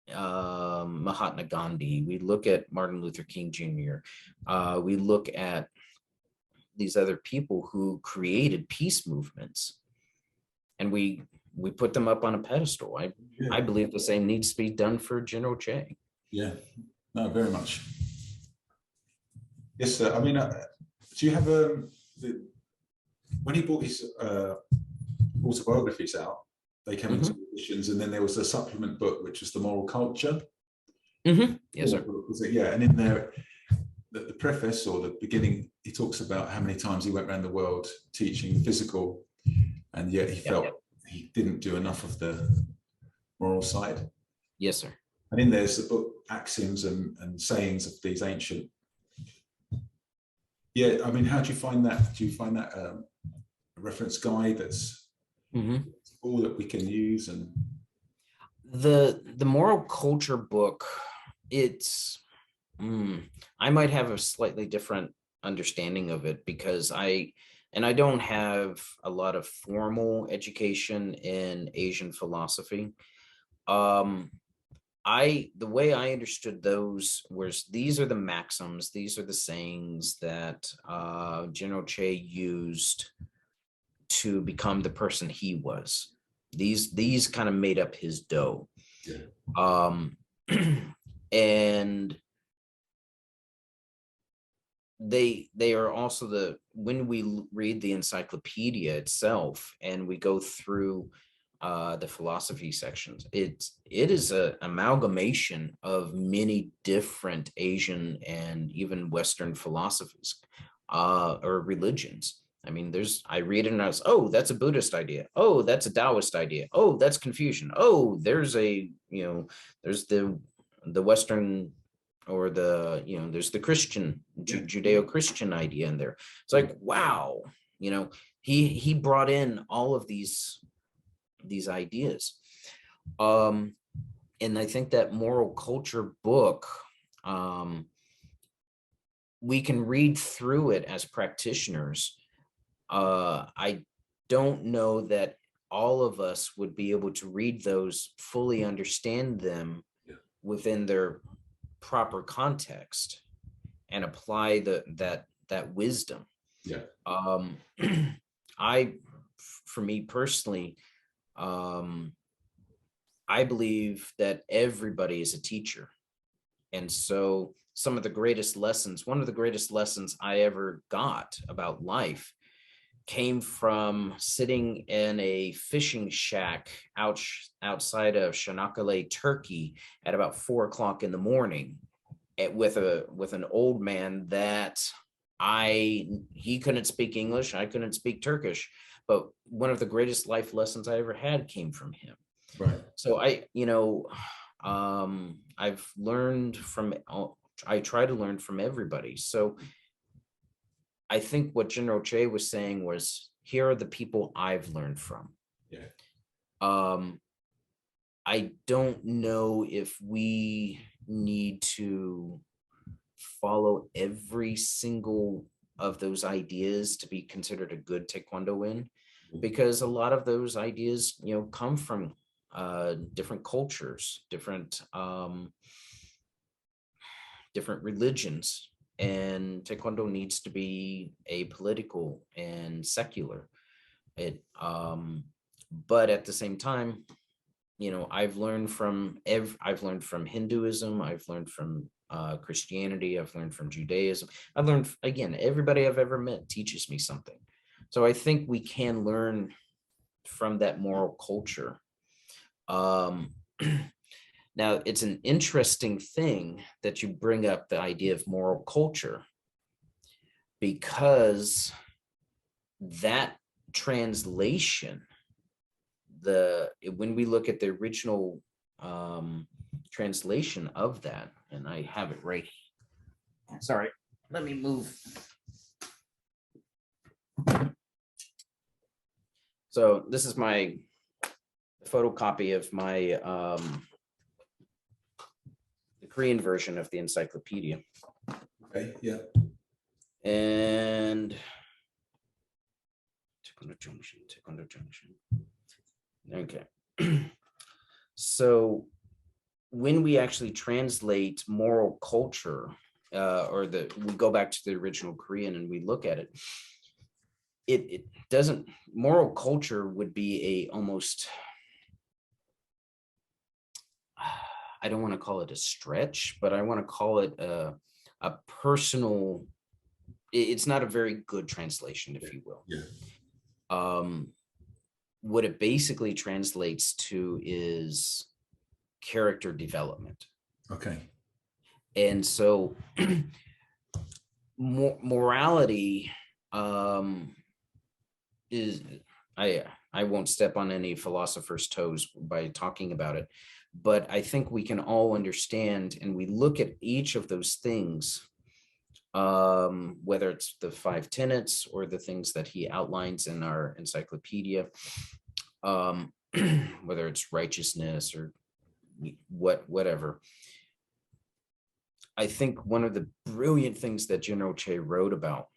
Mahatma Gandhi, we look at Martin Luther King Jr., we look at these other people who created peace movements, and we put them up on a pedestal. I believe the same needs to be done for General Che. No, very much. Yes, sir. I mean, do you have when he brought his autobiographies out, they came into editions, and then there was a supplement book, which was The Moral Culture. Yes, sir. And in there, the preface or the beginning, he talks about how many times he went around the world teaching the physical, and yet he felt he didn't do enough of the moral side. Yes, sir. And in there's the book Axioms and Sayings of these ancient. I mean, how do you find that? Do you find that reference guide that's all that we can use? And the moral culture book, it's I might have a slightly different understanding of it, because I don't have a lot of formal education in Asian philosophy. The way I understood those was, these are the maxims, these are the sayings that General Che used to become the person he was. These kind of made up his do. And they are also when we read the encyclopedia itself and we go through the philosophy sections, it is an amalgamation of many different Asian and even Western philosophies or religions. I mean, I read it and I was, oh, that's a Buddhist idea. Oh, that's a Taoist idea. Oh, that's Confucian. Oh, there's there's the Western, or there's the Christian, Judeo-Christian idea in there. It's like, wow, he brought in all of these ideas. And I think that moral culture book, we can read through it as practitioners. I don't know that all of us would be able to read those, fully understand them within their proper context, and apply that wisdom. For me personally, I believe that everybody is a teacher. And so one of the greatest lessons I ever got about life came from sitting in a fishing shack outside of Çanakkale, Turkey, at about 4 o'clock in the morning, with an old man that he couldn't speak English, I couldn't speak Turkish, but one of the greatest life lessons I ever had came from him. Right. So I've learned I try to learn from everybody. So I think what General Che was saying was, here are the people I've learned from. I don't know if we need to follow every single of those ideas to be considered a good Taekwondo-in, because a lot of those ideas, come from different cultures, different religions, and Taekwondo needs to be apolitical and secular. But at the same time, I've learned from Hinduism, I've learned from Christianity, I've learned from Judaism. I've learned, again, everybody I've ever met teaches me something. So I think we can learn from that moral culture. Now, it's an interesting thing that you bring up the idea of moral culture, because that translation, when we look at the original translation of that, and I have it right. Sorry, let me move. So this is my photocopy of my the Korean version of the encyclopedia. Okay, yeah. And Taekwondo Junction. Okay. So when we actually translate moral culture, we go back to the original Korean and we look at it, it doesn't, moral culture would be a almost, I don't want to call it a stretch, but I want to call it a personal, it's not a very good translation, if you will. What it basically translates to is character development. Okay. And so morality is, I won't step on any philosopher's toes by talking about it, but I think we can all understand, and we look at each of those things whether it's the 5 tenets or the things that he outlines in our encyclopedia, whether it's righteousness or whatever. I think one of the brilliant things that General Che wrote about,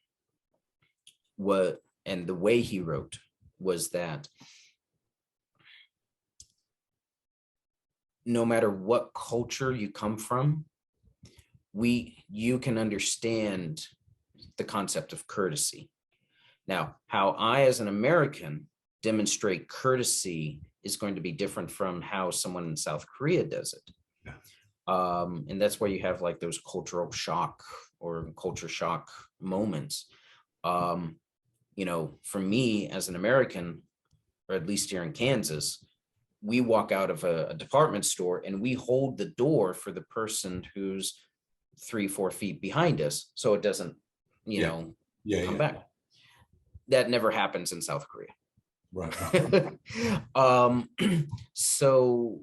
and the way he wrote, was that no matter what culture you come from, you can understand the concept of courtesy. Now, how I, as an American, demonstrate courtesy is going to be different from how someone in South Korea does it. Yeah. And that's why you have like those cultural shock or culture shock moments. You know, for me as an American, or at least here in Kansas, we walk out of a department store and we hold the door for the person who's 3-4 feet behind us, so it doesn't, come back. That never happens in South Korea. Right. So,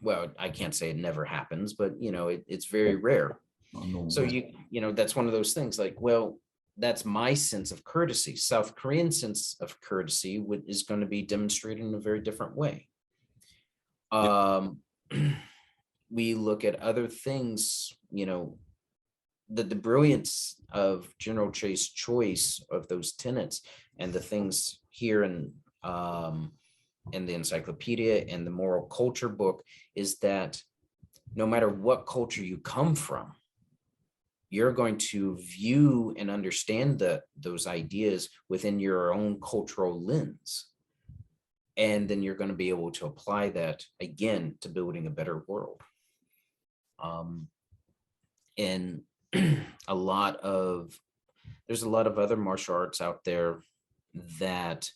well, I can't say it never happens, but it's very rare. So that's one of those things like, well, that's my sense of courtesy. South Korean sense of courtesy is going to be demonstrated in a very different way. We look at other things, the brilliance of General Che's choice of those tenets and the things here in the encyclopedia and the moral culture book is that no matter what culture you come from, you're going to view and understand those ideas within your own cultural lens. And then you're going to be able to apply that again to building a better world. And there's a lot of other martial arts out there that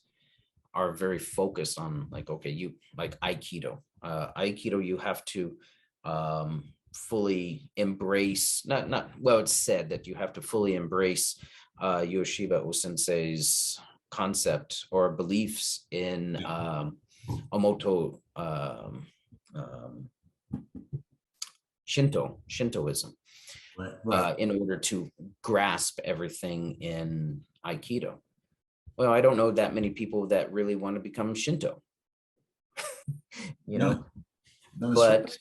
are very focused on like, okay, like Aikido. Aikido, you have to fully embrace, it's said that you have to fully embrace Yoshiba Osensei's concept or beliefs in Omoto Shintoism, right. In order to grasp everything in Aikido. Well, I don't know that many people that really want to become Shinto, No, but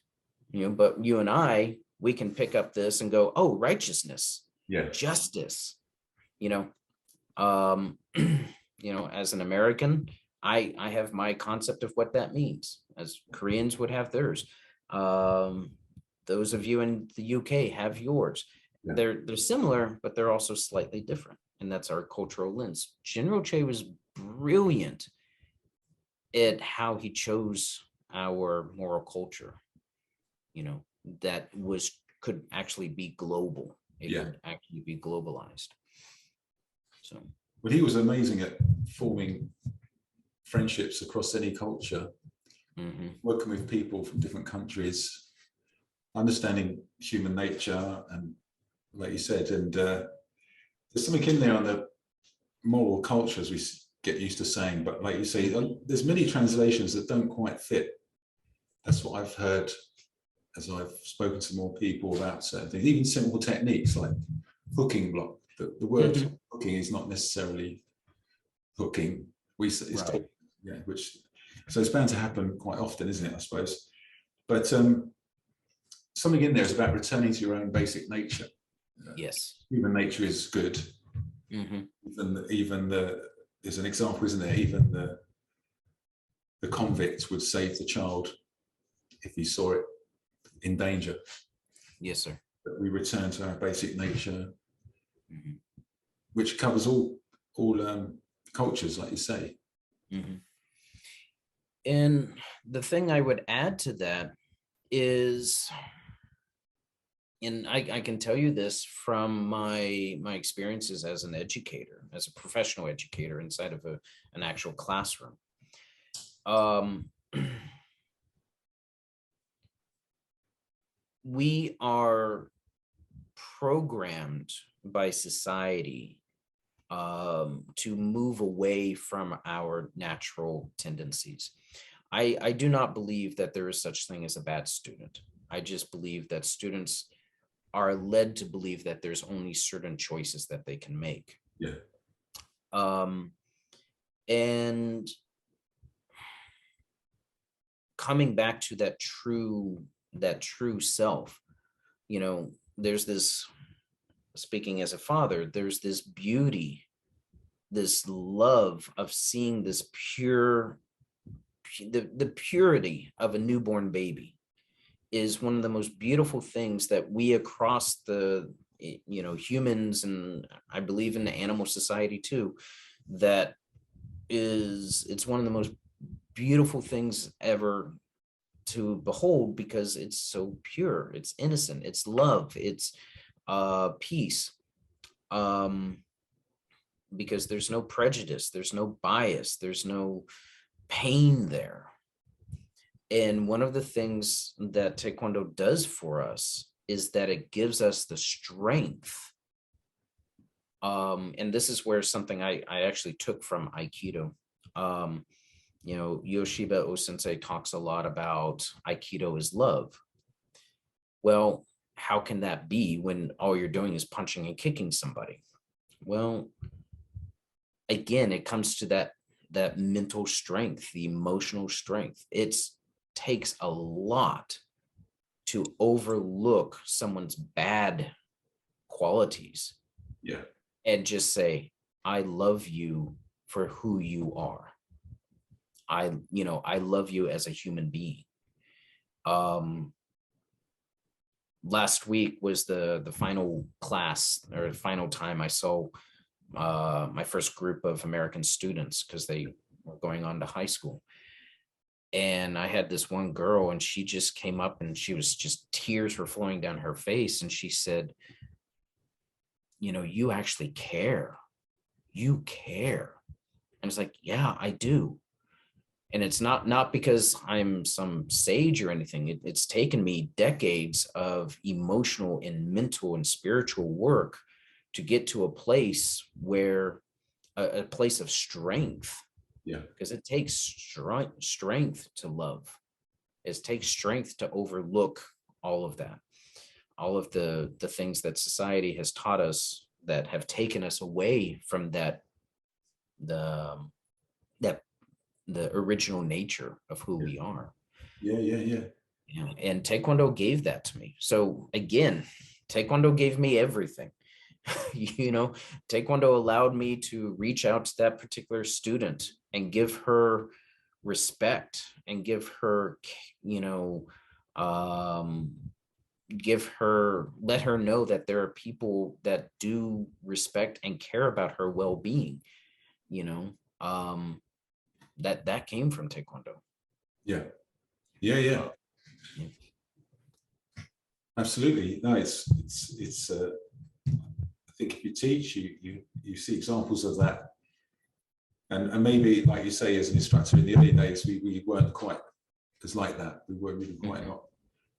you and I, we can pick up this and go, oh, righteousness, justice, as an American, I have my concept of what that means, as Koreans would have theirs. Those of you in the UK have yours. Yeah. They're similar, but they're also slightly different. And that's our cultural lens. General Che was brilliant at how he chose our moral culture, that could actually be global. It could actually be globalized. So, but he was amazing at forming friendships across any culture, working with people from different countries, understanding human nature, and like you said, and there's something in there on the moral culture, as we get used to saying, but like you say, there's many translations that don't quite fit. That's what I've heard as I've spoken to more people about certain things, even simple techniques like hooking block. The word hooking is not necessarily hooking. So it's bound to happen quite often, isn't it, I suppose? But something in there is about returning to your own basic nature. Yes. Human nature is good. Even there's an example, isn't there? Even the convict would save the child if he saw it in danger. Yes, sir. But we return to our basic nature, which covers all cultures, like you say. And the thing I would add to that is, and I can tell you this from my experiences as an educator, as a professional educator inside of an actual classroom. We are programmed by society to move away from our natural tendencies. I do not believe that there is such thing as a bad student. I just believe that students are led to believe that there's only certain choices that they can make. Yeah. And coming back to that true self, you know, there's this, speaking as a father, there's this beauty, this love of seeing this pure, the purity of a newborn baby is one of the most beautiful things that we across the, you know, humans, and I believe in the animal society too, that is, it's one of the most beautiful things ever to behold, because it's so pure, it's innocent, it's love, it's peace, because there's no prejudice, there's no bias, there's no pain there. And one of the things that Taekwondo does for us is that it gives us the strength. And this is where something I actually took from Aikido. You know, Yoshiba O-sensei talks a lot about Aikido is love. Well, how can that be when all you're doing is punching and kicking somebody? Well, again, it comes to that mental strength, the emotional strength. It takes a lot to overlook someone's bad qualities. Yeah. And just say, I love you for who you are. I love you as a human being. Last week was the final class, or the final time I saw my first group of American students, because they were going on to high school. And I had this one girl, and she just came up, and she was just, tears were flowing down her face. And she said, you know, you actually care. You care. And it's like, yeah, I do. And it's not because I'm some sage or anything. It's taken me decades of emotional and mental and spiritual work to get to a place where a place of strength. Yeah. Because it takes strength to love. It takes strength to overlook all of that, all of the things that society has taught us that have taken us away from the original nature of who we are. Yeah. You know, and Taekwondo gave that to me. So again, Taekwondo gave me everything. You know, Taekwondo allowed me to reach out to that particular student and give her respect, and give her, you know, let her know that there are people that do respect and care about her well-being, you know. That came from Taekwondo. Yeah. Absolutely. No, it's I think if you teach, you see examples of that, and maybe, like you say, as an instructor in the early days, we weren't quite as like that. We were really quite not.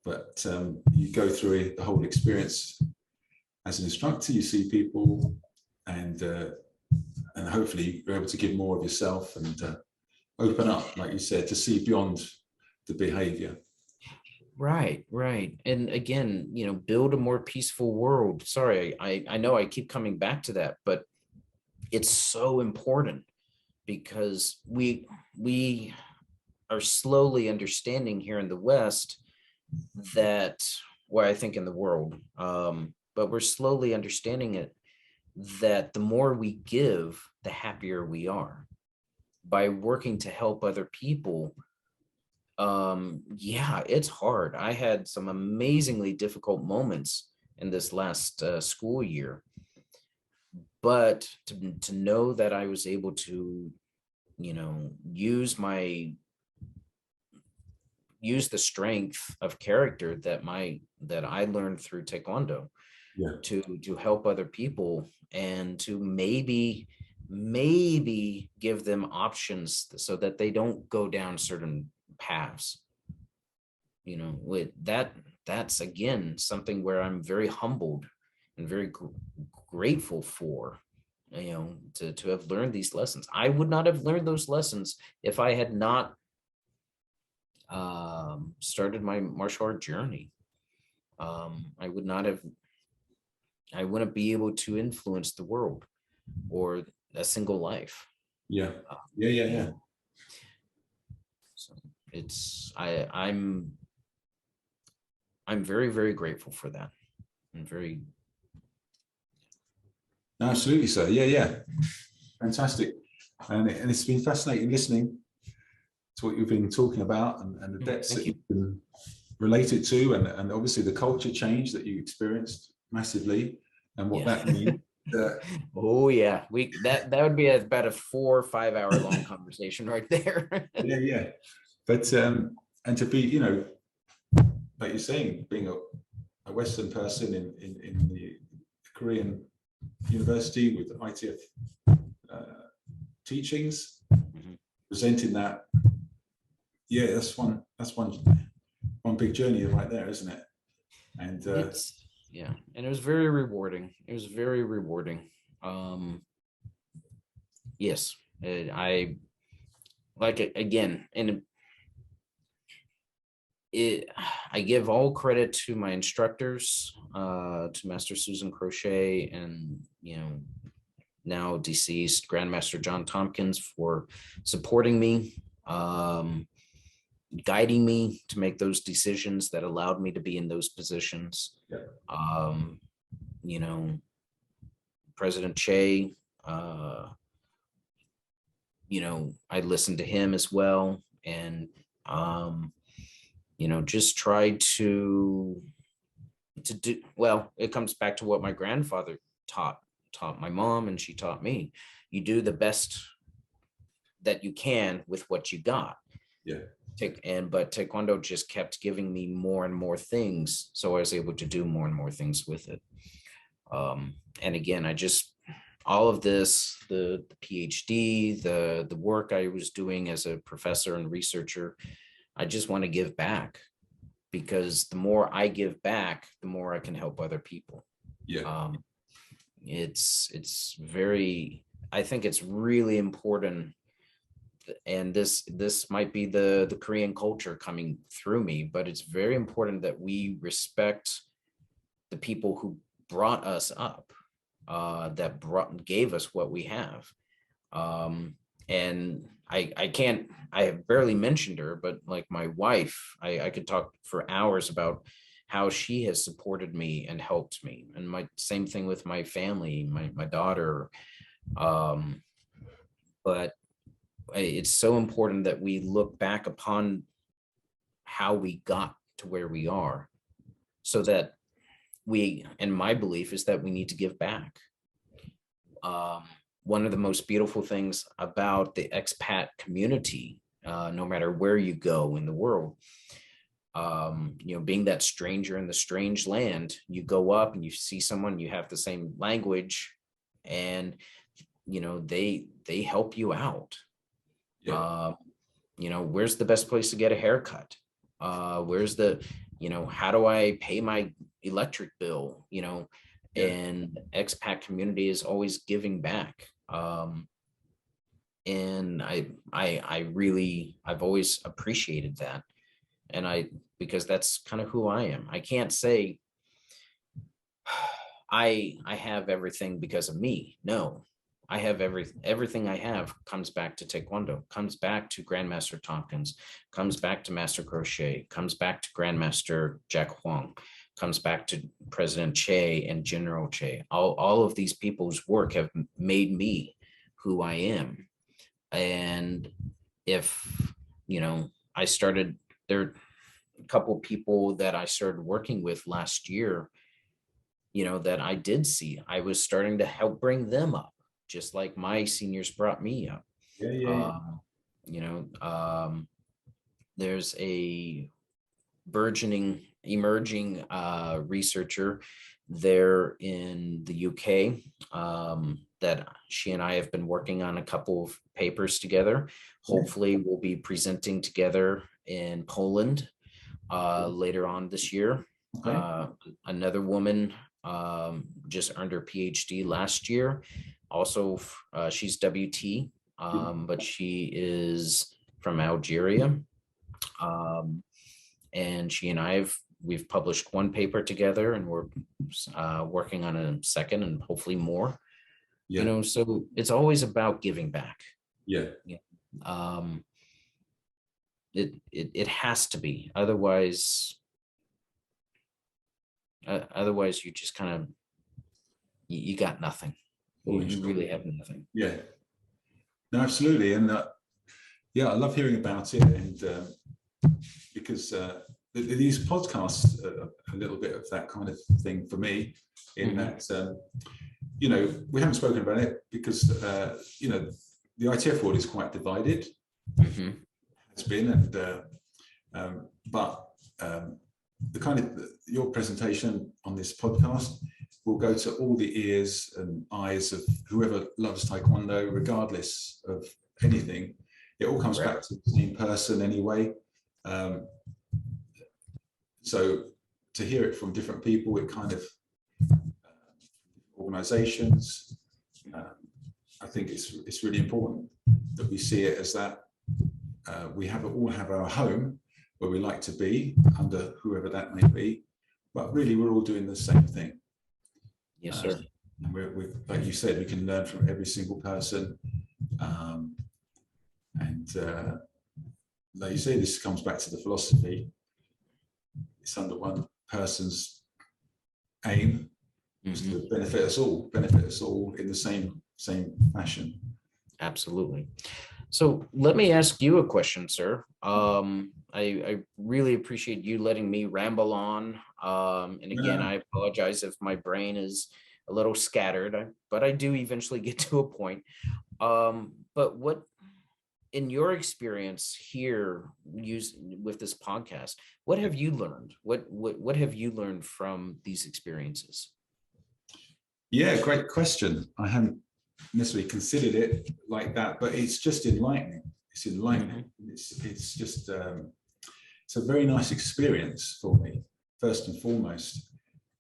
But you go through the whole experience as an instructor, you see people, and hopefully you're able to give more of yourself, and open up, like you said, to see beyond the behavior. Right. And again, you know, build a more peaceful world. Sorry, I know I keep coming back to that, but it's so important, because we are slowly understanding here in the West that, well, I think in the world, but we're slowly understanding it, that the more we give, the happier we are. By working to help other people, yeah, it's hard. I had some amazingly difficult moments in this last school year, but to know that I was able to, you know, use the strength of character that I learned through Taekwondo, to help other people, and to maybe give them options so that they don't go down certain paths. You know, with that's again something where I'm very humbled and very grateful for, you know, to have learned these lessons. I would not have learned those lessons if I had not started my martial art journey. I would not have wouldn't be able to influence the world or a single life. Yeah. So I'm very, very grateful for that. I'm very. Absolutely, sir. Yeah. Fantastic. And it's been fascinating listening to what you've been talking about and the depths that you've been related to, and obviously the culture change that you experienced massively, and what that means. Oh yeah, that would be about a 4 or 5 hour long conversation right there. Yeah. But and to be, like you're saying, being a Western person in the Korean University with ITF teachings, presenting that, that's one big journey right there, isn't it? And and it was very rewarding. Yes, I like it again, and I give all credit to my instructors, to Master Suzan Crochet, and now deceased Grandmaster John Tompkins, for supporting me, guiding me to make those decisions that allowed me to be in those positions. President Che, I listened to him as well, and just tried to do well. It comes back to what my grandfather taught my mom, and she taught me. You do the best that you can with what you got. But Taekwondo just kept giving me more and more things, so I was able to do more and more things with it. And again, all of this, the PhD, the work I was doing as a professor and researcher, I just want to give back, because the more I give back, the more I can help other people. It's very, I think it's really important, and this might be the Korean culture coming through me, but it's very important that we respect the people who brought us up, that gave us what we have. And I have barely mentioned her, but like my wife, I could talk for hours about how she has supported me and helped me. And same thing with my family, my daughter. But it's so important that we look back upon how we got to where we are, so that and my belief is that we need to give back. One of the most beautiful things about the expat community, no matter where you go in the world, being that stranger in the strange land, you go up and you see someone, you have the same language, and they help you out. Where's the best place to get a haircut? Where's how do I pay my electric bill? And expat community is always giving back. And I've always appreciated that. And because that's kind of who I am. I can't say I have everything because of me. No, I have everything I have comes back to Taekwondo, comes back to Grandmaster Tompkins, comes back to Master Crochet, comes back to Grandmaster Jack Huang, comes back to President Che and General Che. All of these people's work have made me who I am. And if, there are a couple of people that I started working with last year, that I did see, I was starting to help bring them up, just like my seniors brought me up. There's a emerging researcher there in the UK, that she and I have been working on a couple of papers together. Hopefully we'll be presenting together in Poland later on this year. Another woman just earned her PhD last year. Also, she's WT, but she is from Algeria. And she and I have we've published one paper together, and we're working on a second and hopefully more. Yeah. You know, so it's always about giving back. Yeah. It has to be, otherwise you just kind of, you got nothing. You really have nothing. Yeah. No, absolutely. And yeah, I love hearing about it. And because these podcasts are a little bit of that kind of thing for me, in that, you know, we haven't spoken about it because, you know, the ITF world is quite divided. It's been, and but the kind of your presentation on this podcast will go to all the ears and eyes of whoever loves Taekwondo, regardless of anything. It all comes back to the same person anyway. So to hear it from different people, it kind of organizations, I think it's really important that we see it as that we all have our home where we like to be, under whoever that may be, but really we're all doing the same thing. Yes, sir. And we're, like you said, we can learn from every single person. Like you say, this comes back to the philosophy. It's under one person's aim to benefit us all in the same fashion. Absolutely. So let me ask you a question, sir. I really appreciate you letting me ramble on. And again, I apologize if my brain is a little scattered, but I do eventually get to a point. But what, in your experience here with this podcast, what have you learned? What have you learned from these experiences? Yeah, great question. I haven't necessarily considered it like that, but it's just enlightening. It's enlightening. It's just it's a very nice experience for me, first and foremost,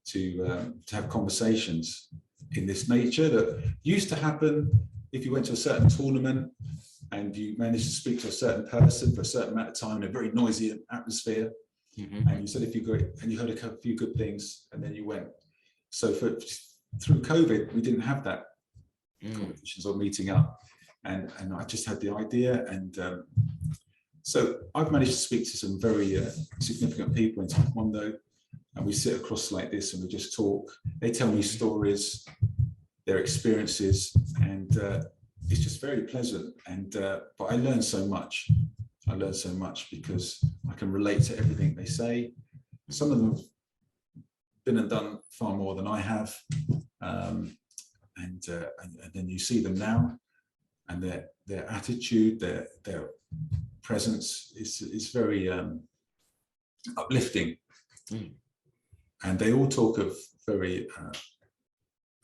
to have conversations in this nature that used to happen if you went to a certain tournament and you managed to speak to a certain person for a certain amount of time in a very noisy atmosphere, and you said if you go and you heard a few good things and then you went. So through COVID, we didn't have that competitions or meeting up, and I just had the idea, and so I've managed to speak to some very significant people in Taekwondo, and we sit across like this and we just talk. They tell me stories, their experiences, and it's just very pleasant. And but I learn so much. I learn so much because I can relate to everything they say. Some of them have been and done far more than I have. And then you see them now, and their attitude, their presence is very uplifting, and they all talk of very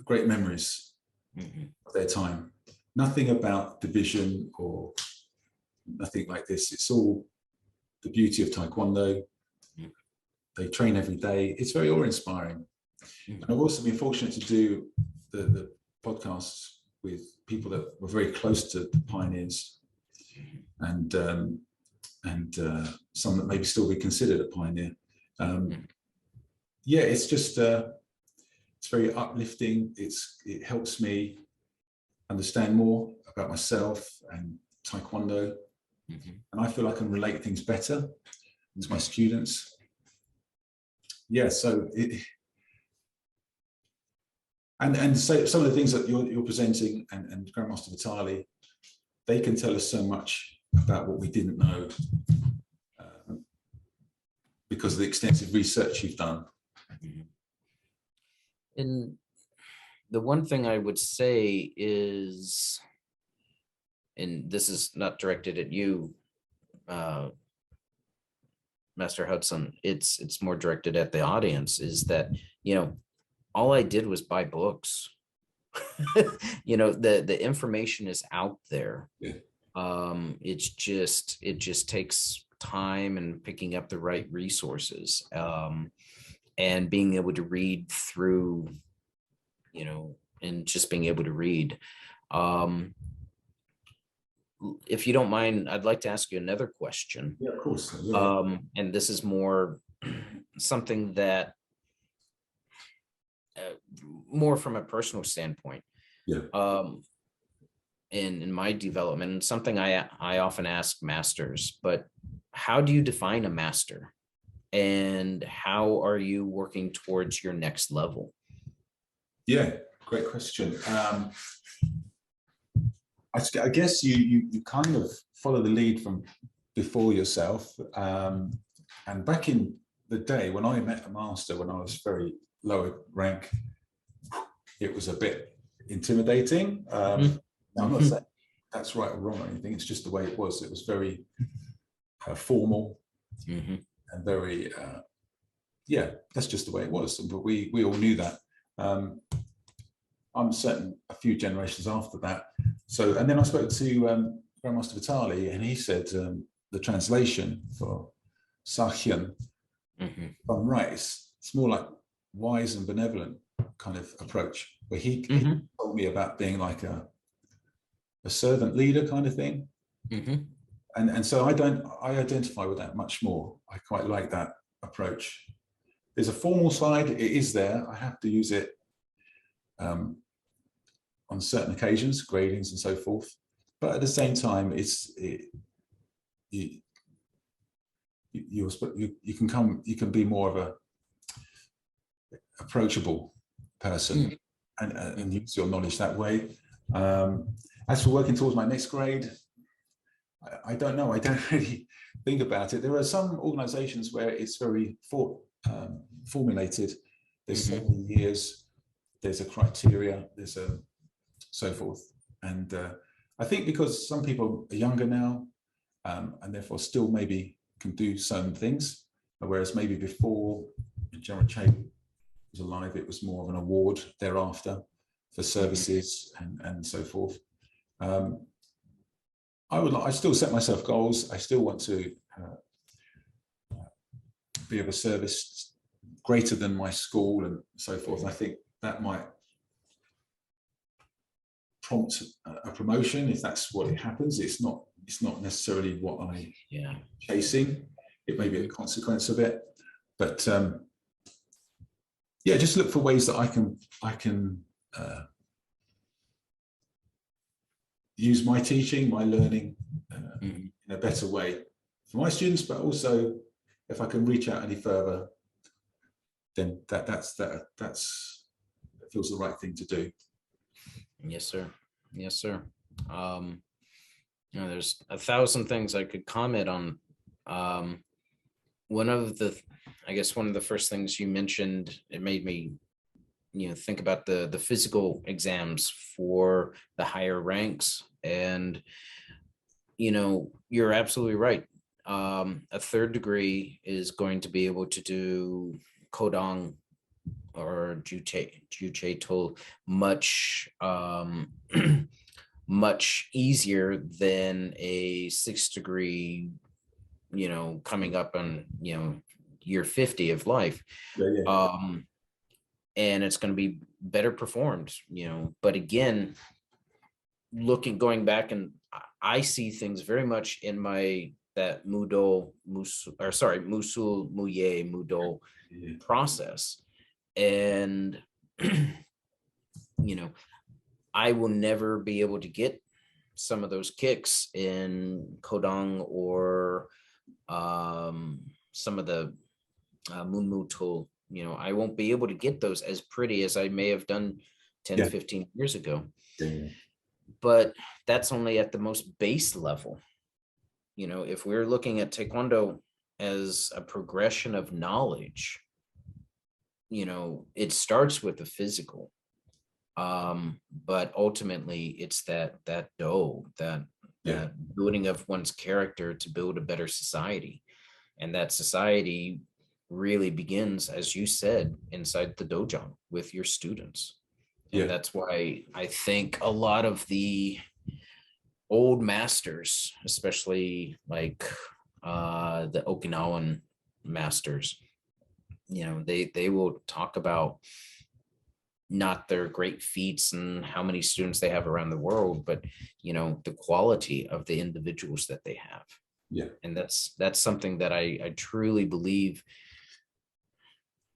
great memories of their time. Nothing about division or nothing like this. It's all the beauty of Taekwondo. They train every day. It's very awe-inspiring. And I've also been fortunate to do the podcasts with people that were very close to the pioneers, and some that maybe still be considered a pioneer. Yeah, it's just it's very uplifting. It helps me understand more about myself and Taekwondo, and I feel I can relate things better to my students. Yeah, so and so some of the things that you're presenting and Grandmaster Vitali, they can tell us so much about what we didn't know because of the extensive research you've done. And the one thing I would say is, and this is not directed at you, Master Hudson, it's more directed at the audience, is that, you know, all I did was buy books. You know, the information is out there. Yeah. It just takes time and picking up the right resources, and being able to read through, you know, and just being able to read. If you don't mind, I'd like to ask you another question. Yeah, of course. And this is more something that more from a personal standpoint, in my development, and something I often ask masters, but how do you define a master? And how are you working towards your next level? Yeah, great question. I guess you kind of follow the lead from before yourself. And back in the day when I met a master, when I was very lower rank, it was a bit intimidating. Now, I'm not saying that's right or wrong or anything. It's just the way it was. It was very formal and very, that's just the way it was. But we all knew that. I'm certain a few generations after that. So, and then I spoke to Grandmaster Vitali, and he said the translation for Sahyun, if I'm right, it's more like wise and benevolent kind of approach, where he told me about being like a servant leader kind of thing. And so I identify with that much more. I quite like that approach. There's a formal side, it is there. I have to use it on certain occasions, gradings and so forth. But at the same time, you can be more of a approachable person and use your knowledge that way. As for working towards my next grade, I don't know. I don't really think about it. There are some organizations where it's very formulated. There's so many years, there's a criteria, there's a so forth. And I think because some people are younger now, and therefore still maybe can do certain things, whereas maybe before General Che was alive, it was more of an award thereafter for services and so forth. I still set myself goals. I still want to be of a service greater than my school and so forth. I think that might prompt a promotion if that's what it happens. It's not necessarily what I'm chasing. It may be a consequence of it, but just look for ways that I can use my teaching, my learning in a better way for my students, but also if I can reach out any further, then that feels the right thing to do. Yes, sir. Yes, sir. There's 1,000 things I could comment on. One of the first things you mentioned, it made me, think about the physical exams for the higher ranks. And, you're absolutely right. A third degree is going to be able to do Kodong or Juche much much easier than a 6th degree, coming up on year 50 of life. And it's going to be better performed, but again, going back, and I see things very much in that Musul Muye Mudo process. And I will never be able to get some of those kicks in Kodong or some of the Munmutul. I won't be able to get those as pretty as I may have done 10, 15 years ago. But that's only at the most base level. If we're looking at Taekwondo as a progression of knowledge, it starts with the physical. But ultimately it's that Do, that building of one's character to build a better society. And that society really begins, as you said, inside the dojo with your students. And that's why I think a lot of the old masters, especially like the Okinawan masters, they will talk about not their great feats and how many students they have around the world, but the quality of the individuals that they have. And that's something that I truly believe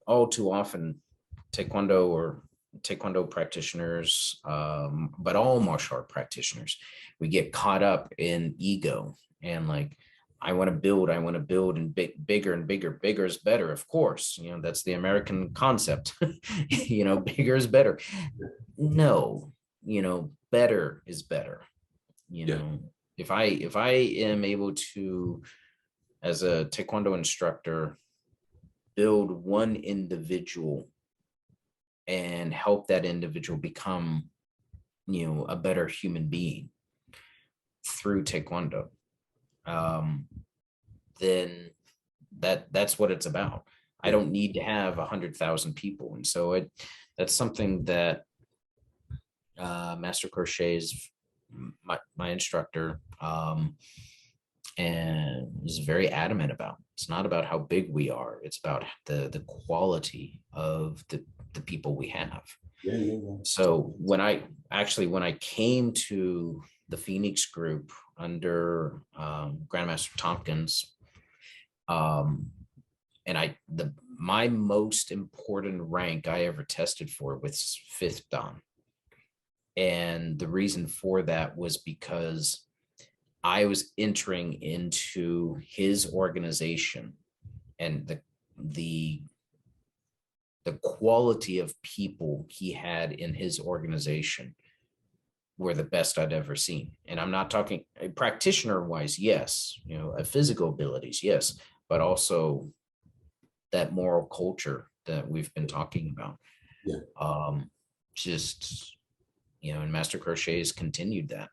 all too often, Taekwondo or Taekwondo practitioners, but all martial art practitioners, we get caught up in ego and like, I want to build and bigger and bigger. Bigger is better, of course. You know, that's the American concept. You know, bigger is better. No, you know, better is better. You know, if I am able to, as a Taekwondo instructor, build one individual and help that individual become, you know, a better human being through Taekwondo, then that's what it's about. I don't need to have 100,000 people. And so that's something that Master Crochet is my instructor, and is very adamant about. It's not about how big we are. It's about the quality of the people we have. So when I came to the Phoenix group under Grandmaster Tompkins, and my most important rank I ever tested for was 5th Dan. And the reason for that was because I was entering into his organization, and the quality of people he had in his organization were the best I'd ever seen. And I'm not talking practitioner wise, yes, you know, physical abilities, yes, but also that moral culture that we've been talking about. Just, you know, and Master Crochet has continued that,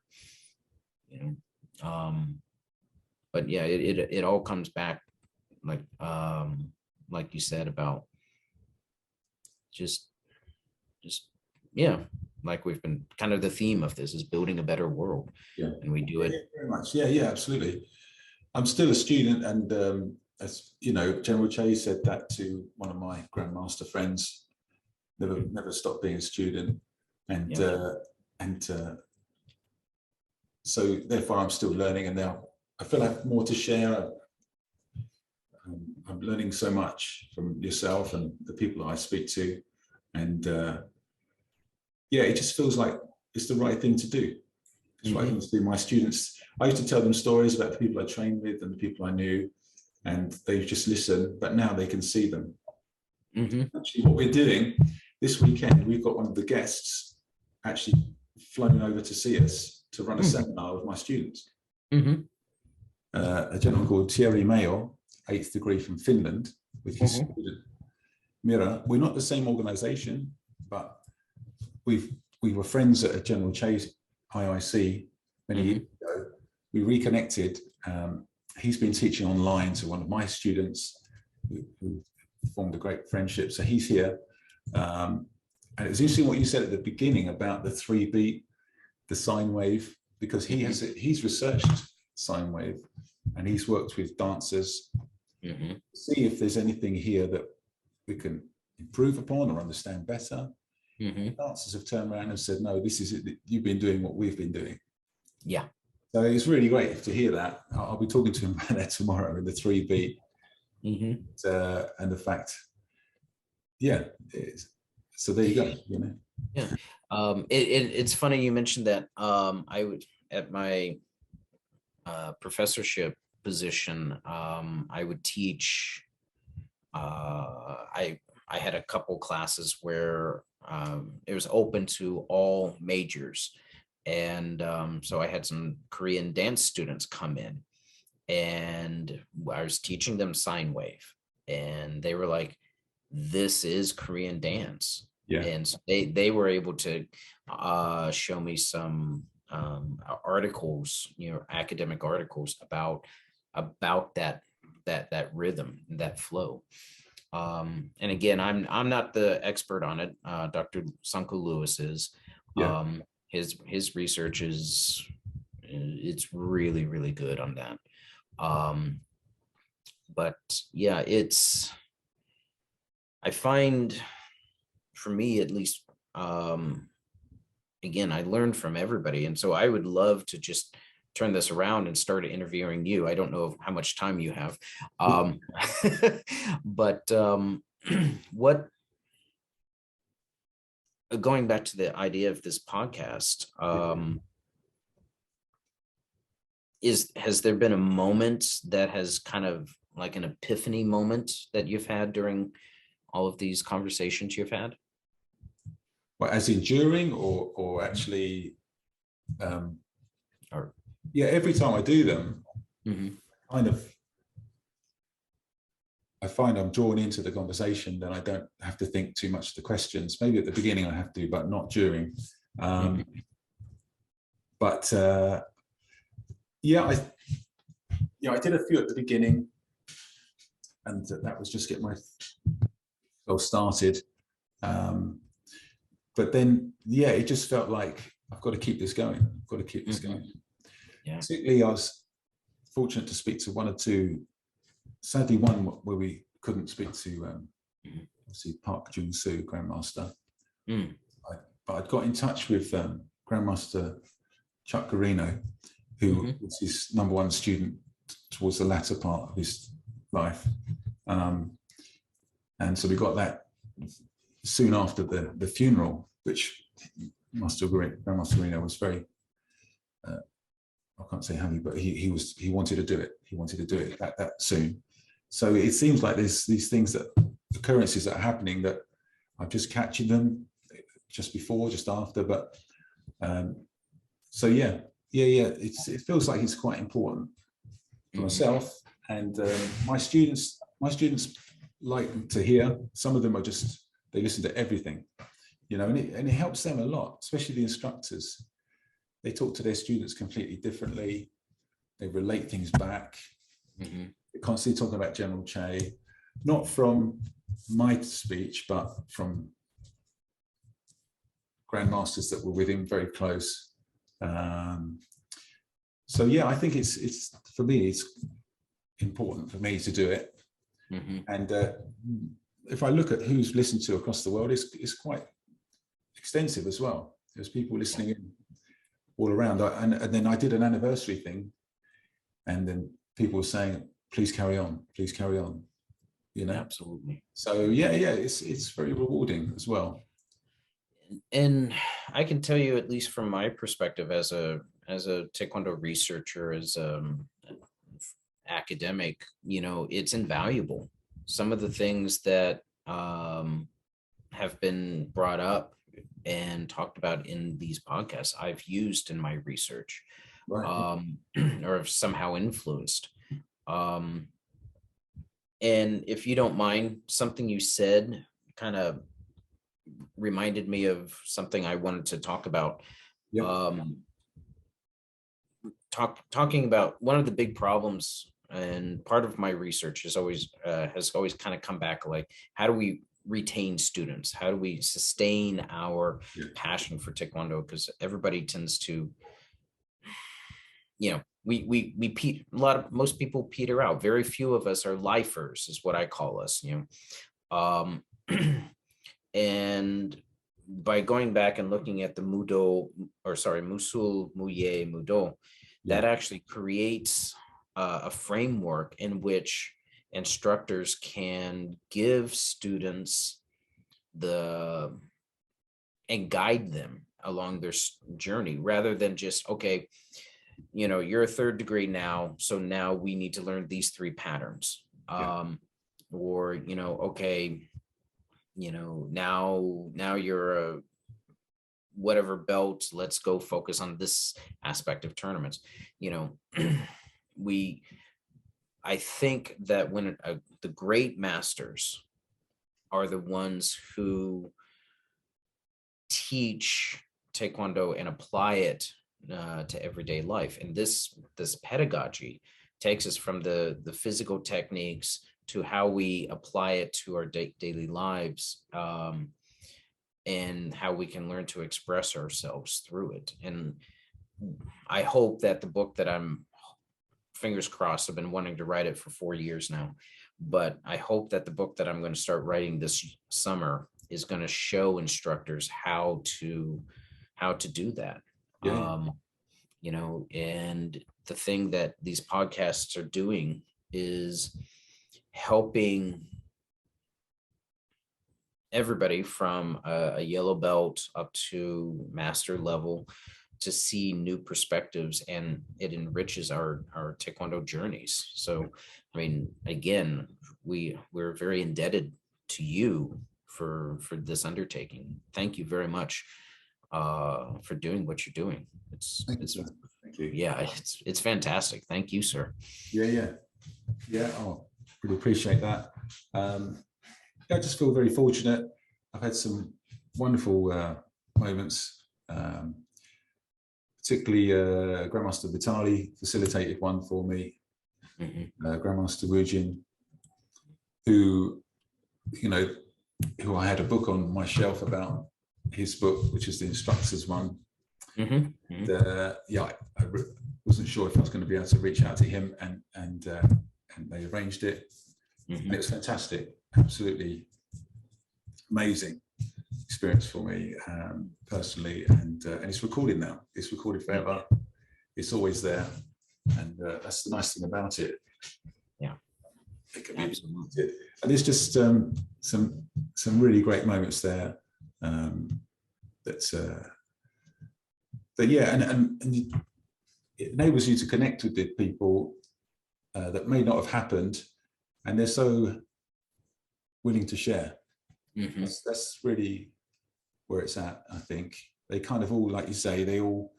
you know. But yeah, it all comes back like you said about just yeah, like we've been kind of the theme of this is building a better world. And we do it very much. Yeah, absolutely. I'm still a student, and as you know, General Che said that to one of my grandmaster friends, never stop being a student, and so therefore I'm still learning, and now I feel I have more to share. I'm learning so much from yourself and the people that I speak to, and it just feels like it's the right thing to do. It's the right thing to do. My students, I used to tell them stories about the people I trained with and the people I knew, and they just listen, but now they can see them. Actually, what we're doing this weekend, we've got one of the guests actually flown over to see us to run a seminar with my students. A gentleman called Thierry Mayo, 8th degree from Finland, with his student Mira. We're not the same organization, but we were friends at a General Che's IIC many years ago. We reconnected. He's been teaching online to one of my students who formed a great friendship. So he's here. And it was interesting what you said at the beginning about the 3-beat, the sine wave, because he's researched sine wave and he's worked with dancers to see if there's anything here that we can improve upon or understand better. Dancers have turned around and said, no, this is it. You've been doing what we've been doing. So it's really great to hear that. I'll be talking to him about that tomorrow in the 3-beat. And the fact, so there you go, you know. It's funny you mentioned that. I would, at my professorship position, I would teach. I had a couple classes where it was open to all majors, and so I had some Korean dance students come in, and I was teaching them sine wave, and they were like, "This is Korean dance." And so they were able to show me some articles, you know, academic articles about that rhythm, that flow. And again, I'm not the expert on it. Dr. Sunko Lewis is. His research it's really, really good on that. But yeah, I find, for me at least, again, I learned from everybody. And so I would love to just turn this around and start interviewing you. I don't know how much time you have. But what, going back to the idea of this podcast, has there been a moment that has kind of like an epiphany moment that you've had during all of these conversations you've had? Well, as in during or actually, yeah, every time I do them, I find I'm drawn into the conversation, then I don't have to think too much of the questions. Maybe at the beginning I have to, but not during. But yeah, I did a few at the beginning, and that was just get myself started. But then, yeah, it just felt like I've got to keep this going. I've got to keep this going. Yeah. Particularly, I was fortunate to speak to one or two. Sadly, one where we couldn't speak to, obviously Park Jung-soo, Grandmaster. But I'd got in touch with Grandmaster Chuck Garino, who was his #1 student towards the latter part of his life. And so we got that soon after the funeral, which Grandmaster Garino was very, I can't say happy, but he wanted to do it. He wanted to do it that soon. So it seems like there's these things, occurrences that are happening that I'm just catching them just before, just after. But so yeah, it feels like it's quite important for myself, and my students like to hear. Some of them are just, they listen to everything, and it helps them a lot, especially the instructors. They talk to their students completely differently. They relate things back. They're constantly talking about General Che, not from my speech, but from grandmasters that were with him very close. So yeah, I think it's for me, it's important for me to do it. And if I look at who's listened to across the world, it's quite extensive as well. There's people listening in all around. And then I did an anniversary thing, and then people were saying, please carry on, Absolutely. So yeah, it's very rewarding as well. And I can tell you, at least from my perspective as a Taekwondo researcher, as academic, it's invaluable. Some of the things that have been brought up and talked about in these podcasts, I've used in my research, or have somehow influenced. And if you don't mind, something you said kind of reminded me of something I wanted to talk about. Talking about one of the big problems, and part of my research has always kind of come back, like, how do we retain students? How do we sustain our passion for Taekwondo? Because everybody tends to, most people peter out. Very few of us are lifers, is what I call us, and by going back and looking at the Musul, Muye, Mudo, that actually creates a framework in which instructors can give students and guide them along their journey, rather than just, okay, you're a 3rd degree now, so now we need to learn these 3 patterns. Or, okay, now you're a whatever belt, let's go focus on this aspect of tournaments. I think that when the great masters are the ones who teach Taekwondo and apply it to everyday life. And this pedagogy takes us from the physical techniques to how we apply it to our daily lives, and how we can learn to express ourselves through it. And I hope that the book that fingers crossed, I've been wanting to write it for 4 years now, but I hope that the book that I'm going to start writing this summer is going to show instructors how to do that. And the thing that these podcasts are doing is helping everybody from a yellow belt up to master level to see new perspectives, and it enriches our Taekwondo journeys. So, I mean, again, we're very indebted to you for this undertaking. Thank you very much for doing what you're doing. Thank you. Yeah, it's fantastic. Thank you, sir. Yeah. Oh, really appreciate that. I just feel very fortunate. I've had some wonderful moments. Particularly Grandmaster Vitali facilitated one for me. Grandmaster Wujin, who I had a book on my shelf about his book, which is the instructors one. I wasn't sure if I was going to be able to reach out to him, and they arranged it. And it was fantastic, absolutely amazing experience for me personally, and it's recorded now. It's recorded forever. It's always there, and that's the nice thing about it. Yeah, it can be absolutely. And it's just some really great moments there. And it enables you to connect with the people that may not have happened, and they're so willing to share. That's really where it's at. I think they kind of all, like you say, they all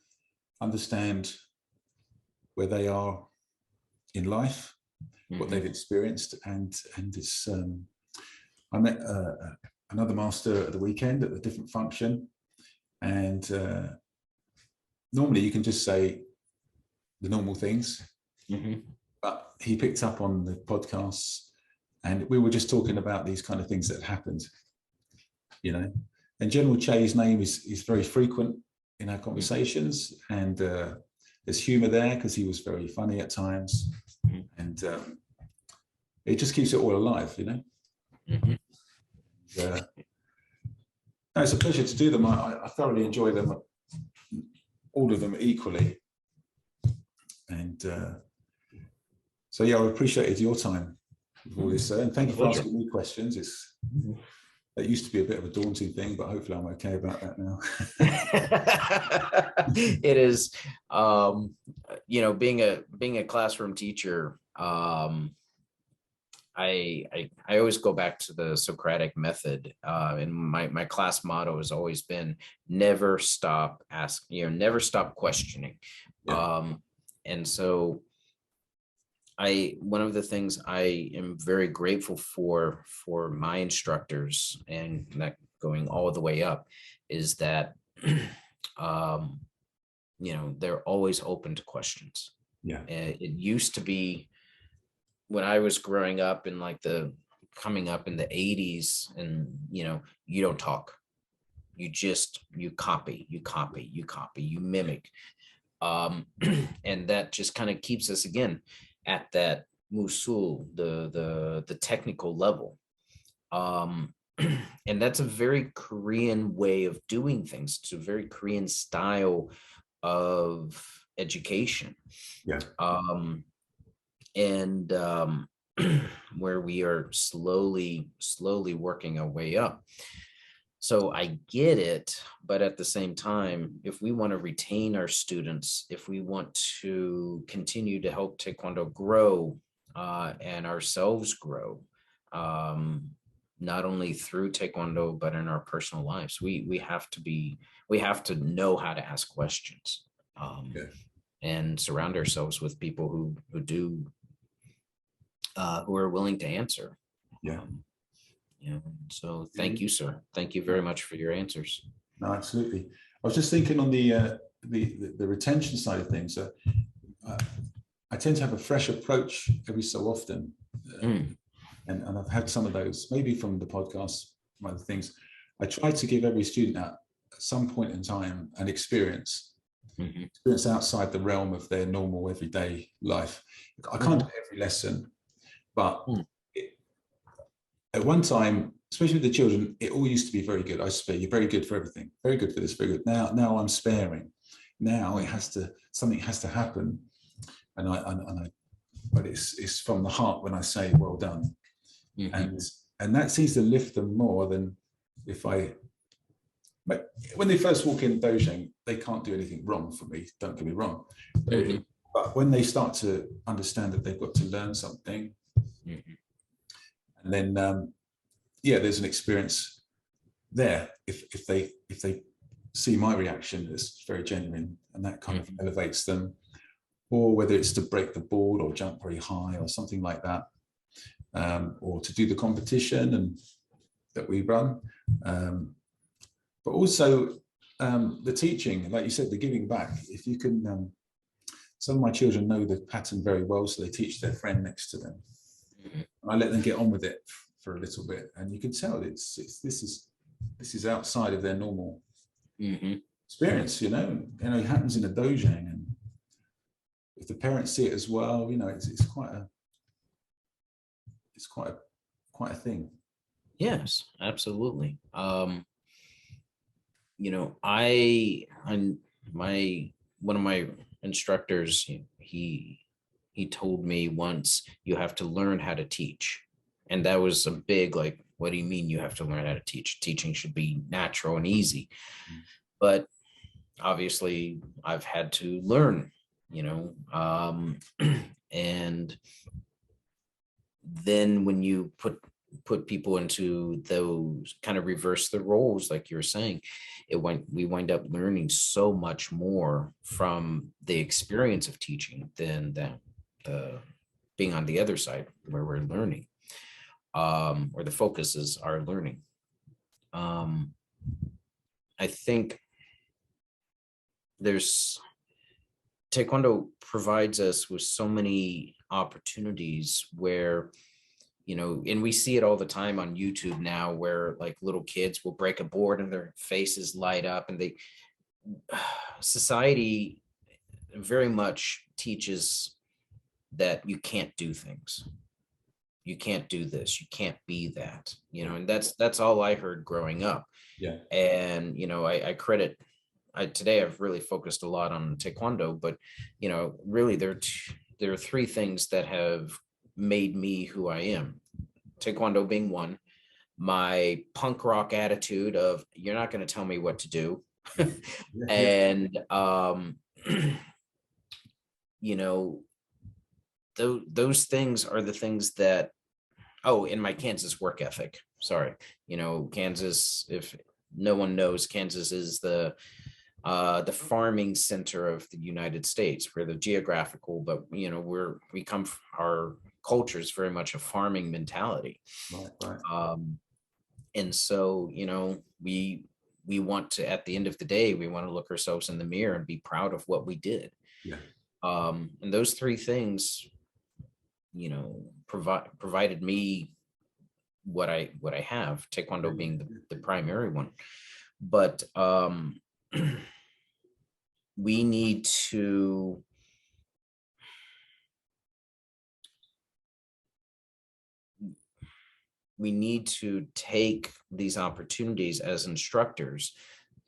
understand where they are in life, what they've experienced, and it's. I met another master at the weekend at a different function, and normally you can just say the normal things, but he picked up on the podcasts, and we were just talking about these kind of things that happened, And General Che's name is very frequent in our conversations, and there's humor there because he was very funny at times, and it just keeps it all alive, It's a pleasure to do them. I thoroughly enjoy them, all of them equally, and so yeah, I appreciated your time with all this, and thank you for asking me questions. That used to be a bit of a daunting thing, but hopefully I'm okay about that now. It is, being a classroom teacher. I always go back to the Socratic method, and my class motto has always been never stop asking, never stop questioning. And so one of the things I am very grateful for my instructors, and that going all the way up, is that they're always open to questions. It used to be when I was growing up in coming up in the 80s, and you don't talk, you copy, you mimic, and that just kind of keeps us again at that musul, the technical level, and that's a very Korean way of doing things. It's a very Korean style of education, where we are slowly working our way up. So I get it, but at the same time, if we want to retain our students, if we want to continue to help Taekwondo grow and ourselves grow, not only through Taekwondo, but in our personal lives, we have to know how to ask questions, and surround ourselves with people who are willing to answer. So thank you, sir. Thank you very much for your answers. No, absolutely. I was just thinking on the retention side of things. I tend to have a fresh approach every so often, and I've had some of those, maybe from the podcast, some other things. I try to give every student at some point in time an experience outside the realm of their normal everyday life. I can't do every lesson, but at one time, especially with the children, it all used to be very good. I used to say, you're very good for everything, very good for this, very good. Now I'm sparing. Now something has to happen, but it's from the heart when I say well done, and that seems to lift them more than but when they first walk in dojo, they can't do anything wrong for me, don't get me wrong. But when they start to understand that they've got to learn something, and then there's an experience there. If they see my reaction as very genuine, and that kind of elevates them, or whether it's to break the board or jump very high or something like that, or to do the competition and that we run, but also the teaching, like you said, the giving back. If you can, some of my children know the pattern very well, so they teach their friend next to them. And I let them get on with it for a little bit, and you can tell this is outside of their normal experience. You know, it happens in a dojo, and if the parents see it as well, it's quite a thing. Yes, absolutely. One of my instructors, he told me once, you have to learn how to teach. And that was a big, like, what do you mean you have to learn how to teach? Teaching should be natural and easy. But obviously I've had to learn, and then when you put people into those, kind of reverse the roles, like you were saying, we wind up learning so much more from the experience of teaching than the being on the other side where we're learning, or the focus is our learning. I think Taekwondo provides us with so many opportunities where, and we see it all the time on YouTube now, where like little kids will break a board and their faces light up, and society very much teaches that you can't do things. You can't do this, you can't be that, and that's all I heard growing up. Yeah. And, today I've really focused a lot on Taekwondo, but, really there are three things that have made me who I am. Taekwondo being one, my punk rock attitude of, you're not going to tell me what to do. And, those things are the things that, in my Kansas work ethic, sorry, Kansas, if no one knows, Kansas is the farming center of the United States. We're the geographical, but our culture is very much a farming mentality. Right. And so, we want to, at the end of the day, we want to look ourselves in the mirror and be proud of what we did. Yeah. And those three things, provided me what I have, Taekwondo being the primary one. But we need to take these opportunities as instructors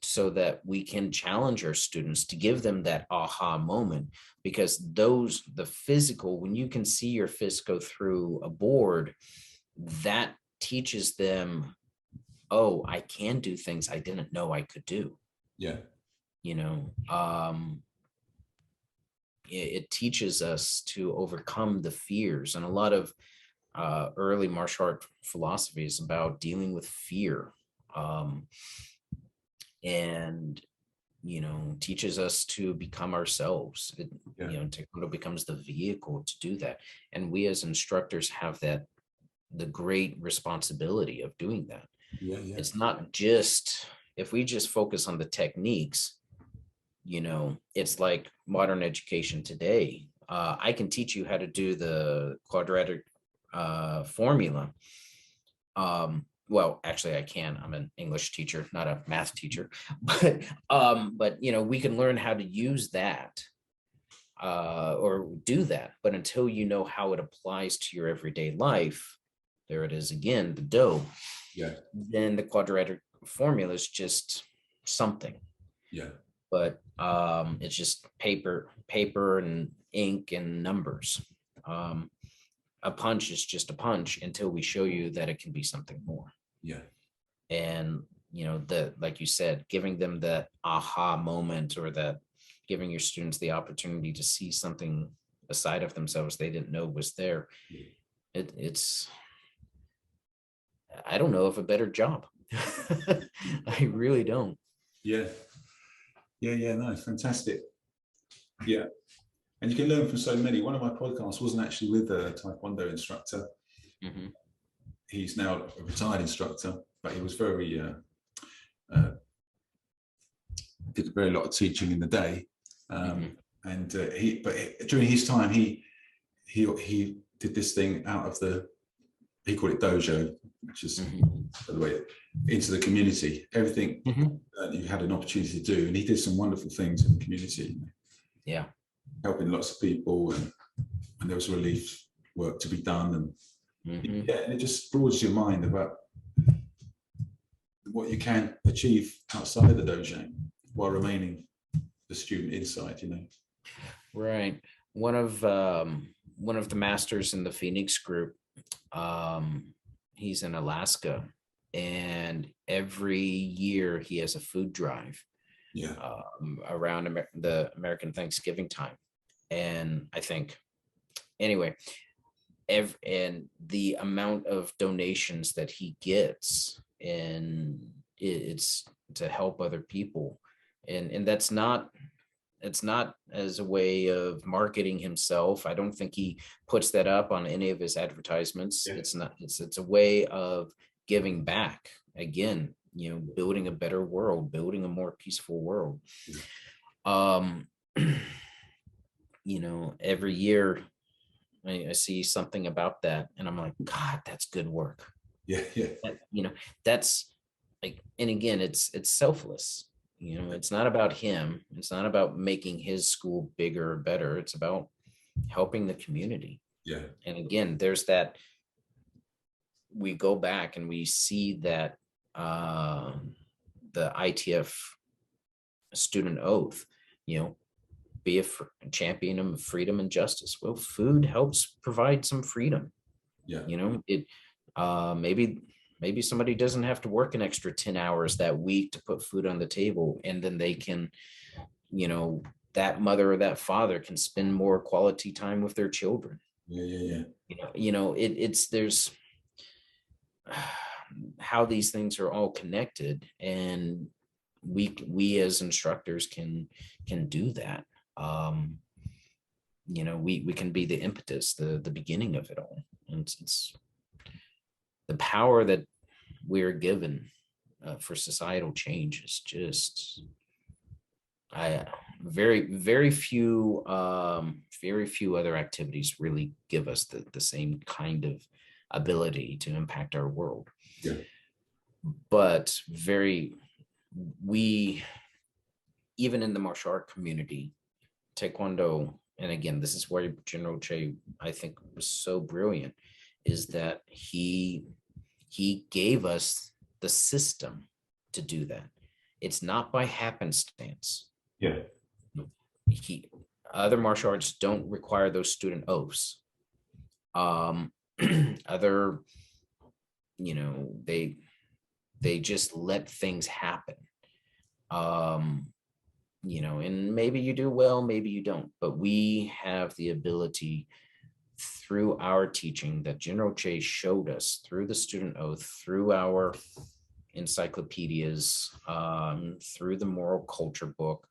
so that we can challenge our students, to give them that aha moment, because the physical, when you can see your fist go through a board, that teaches them, I can do things I didn't know I could do. Yeah. It teaches us to overcome the fears, and a lot of early martial art philosophy is about dealing with fear, and teaches us to become ourselves. Taekwondo becomes the vehicle to do that, and we as instructors have the great responsibility of doing that. It's not just, if we just focus on the techniques, it's like modern education today. I can teach you how to do the quadratic formula. Well, actually I can. I'm an English teacher, not a math teacher, but we can learn how to use that or do that. But until you know how it applies to your everyday life, there it is again, the dough. Yeah. Then the quadratic formula is just something. Yeah. But it's just paper and ink and numbers. A punch is just a punch until we show you that it can be something more. Yeah. And, like you said, giving them that aha moment, or that giving your students the opportunity to see something aside of themselves they didn't know was there. It's, I don't know of a better job. I really don't. Yeah. No, fantastic. Yeah. And you can learn from so many. One of my podcasts wasn't actually with a Taekwondo instructor. Mm-hmm. He's now a retired instructor, but he was very, did a very lot of teaching in the day. And during his time, he did this thing out of he called it dojo, which is, by the way, into the community. Everything you had an opportunity to do, and he did some wonderful things in the community. Yeah, helping lots of people, and there was relief work to be done, and and it just broadens your mind about what you can achieve outside of the dojo while remaining the student inside. Right. One of the masters in the Phoenix group, he's in Alaska, and every year he has a food drive around the American Thanksgiving time. And I think, anyway, and the amount of donations that he gets, and it's to help other people, and that's not, it's not as a way of marketing himself. I don't think he puts that up on any of his advertisements. It's not, it's a way of giving back, again, building a better world, building a more peaceful world. Every year I see something about that, and I'm like, God, that's good work. That's like, and again, it's selfless. It's not about him. It's not about making his school bigger or better. It's about helping the community. And again, there's that, we go back and we see that the ITF student oath, be a champion of freedom and justice. Well, food helps provide some freedom. It maybe somebody doesn't have to work an extra 10 hours that week to put food on the table, and then they can, that mother or that father can spend more quality time with their children. It's there's how these things are all connected, and we as instructors can do that. We can be the impetus, the beginning of it all. And it's the power that we're given for societal change is just, very few other activities really give us the same kind of ability to impact our world. But even in the martial art community, Taekwondo, and again, this is where General Che, I think, was so brilliant, is that he gave us the system to do that. It's not by happenstance. Other martial arts don't require those student oaths. Other, they just let things happen. And maybe you do well, maybe you don't, but we have the ability, through our teaching that General Che showed us, through the student oath, through our encyclopedias, through the moral culture book,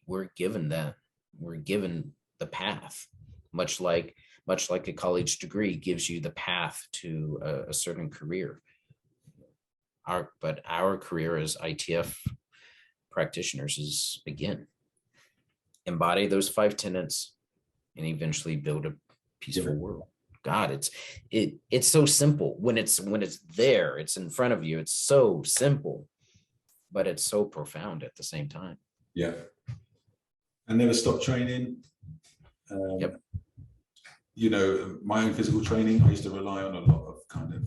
we're given that, we're given the path, much like a college degree gives you the path to a certain career. But our career as ITF practitioners is, again, embody those 5 tenets and eventually build a peaceful world. God, it's so simple when it's there, it's in front of you. It's so simple, but it's so profound at the same time. I never stop training. My own physical training, I used to rely on a lot of kind of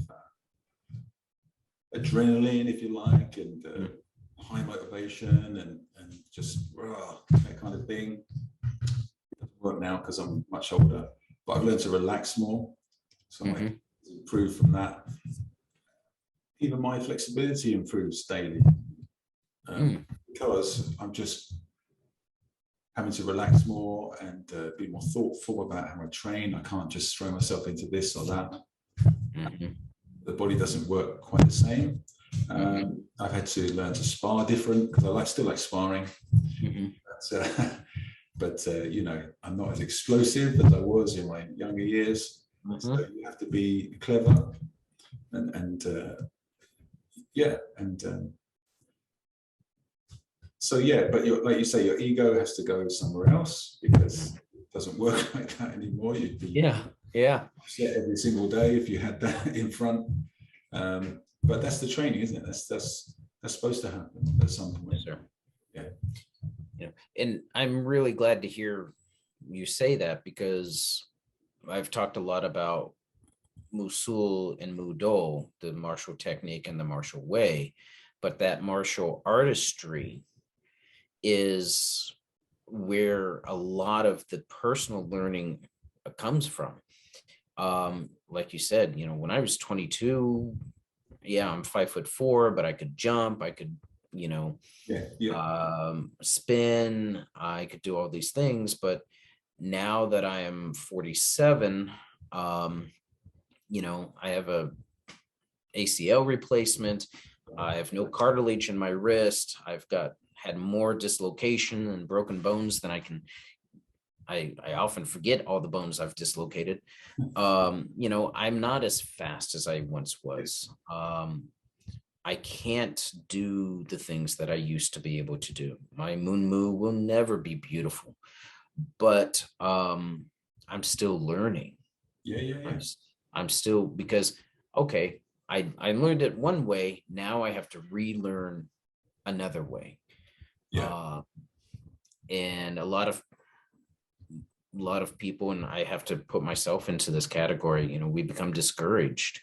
adrenaline, if you like, and high motivation and just that kind of thing. It doesn't work now because I'm much older, but I've learned to relax more. So my improve from that. Even my flexibility improves daily because I'm just having to relax more and be more thoughtful about how I train. I can't just throw myself into this or that. The body doesn't work quite the same. I've had to learn to spar different because I still like sparring. But you know, I'm not as explosive as I was in my younger years. So you have to be clever and so yeah, but like you say, your ego has to go somewhere else because it doesn't work like that anymore. You'd be upset every single day if you had that in front. But that's the training, isn't it? That's supposed to happen at some point. Yes, sir. Yeah, and I'm really glad to hear you say that because I've talked a lot about Musul and Mudo, the martial technique and the martial way, but that martial artistry is where a lot of the personal learning comes from. Like you said, you know, when I was 22, I'm 5'4", but I could jump, I could, you know, spin, I could do all these things. But now that I am 47, you know, I have a ACL replacement. I have no cartilage in my wrist. I've had more dislocation and broken bones than I often forget all the bones I've dislocated. You know, I'm not as fast as I once was. I can't do the things that I used to be able to do. My Moonmoo will never be beautiful, but I'm still learning. I'm still, because, okay, I learned it one way. Now I have to relearn another way. And a lot of people, and I have to put myself into this category, you know, we become discouraged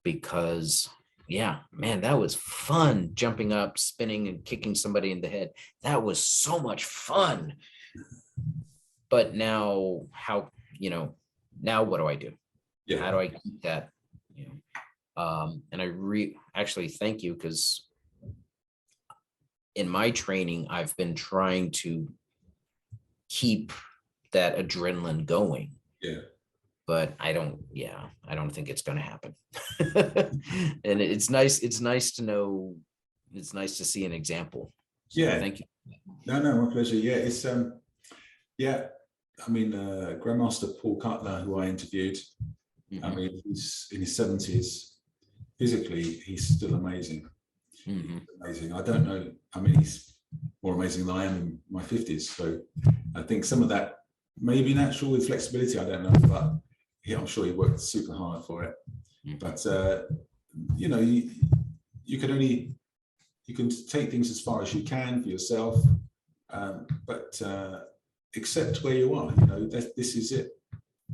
because, man, that was fun, jumping up, spinning and kicking somebody in the head. That was so much fun. But now now what do I do? How do I keep that? You know, and I actually thank you, because in my training, I've been trying to keep that adrenaline going. But I don't think it's going to happen. And it's nice to know, it's nice to see an example. So thank you. No, my pleasure. It's I mean, Grandmaster Paul Cutler, who I interviewed, I mean, he's in his 70s. Physically, he's still amazing. Amazing. I don't know. I mean, he's more amazing than I am in my 50s. So I think some of that may be natural with flexibility. I don't know, but I'm sure he worked super hard for it. But you know, you can take things as far as you can for yourself, but accept where you are. You know, this is it.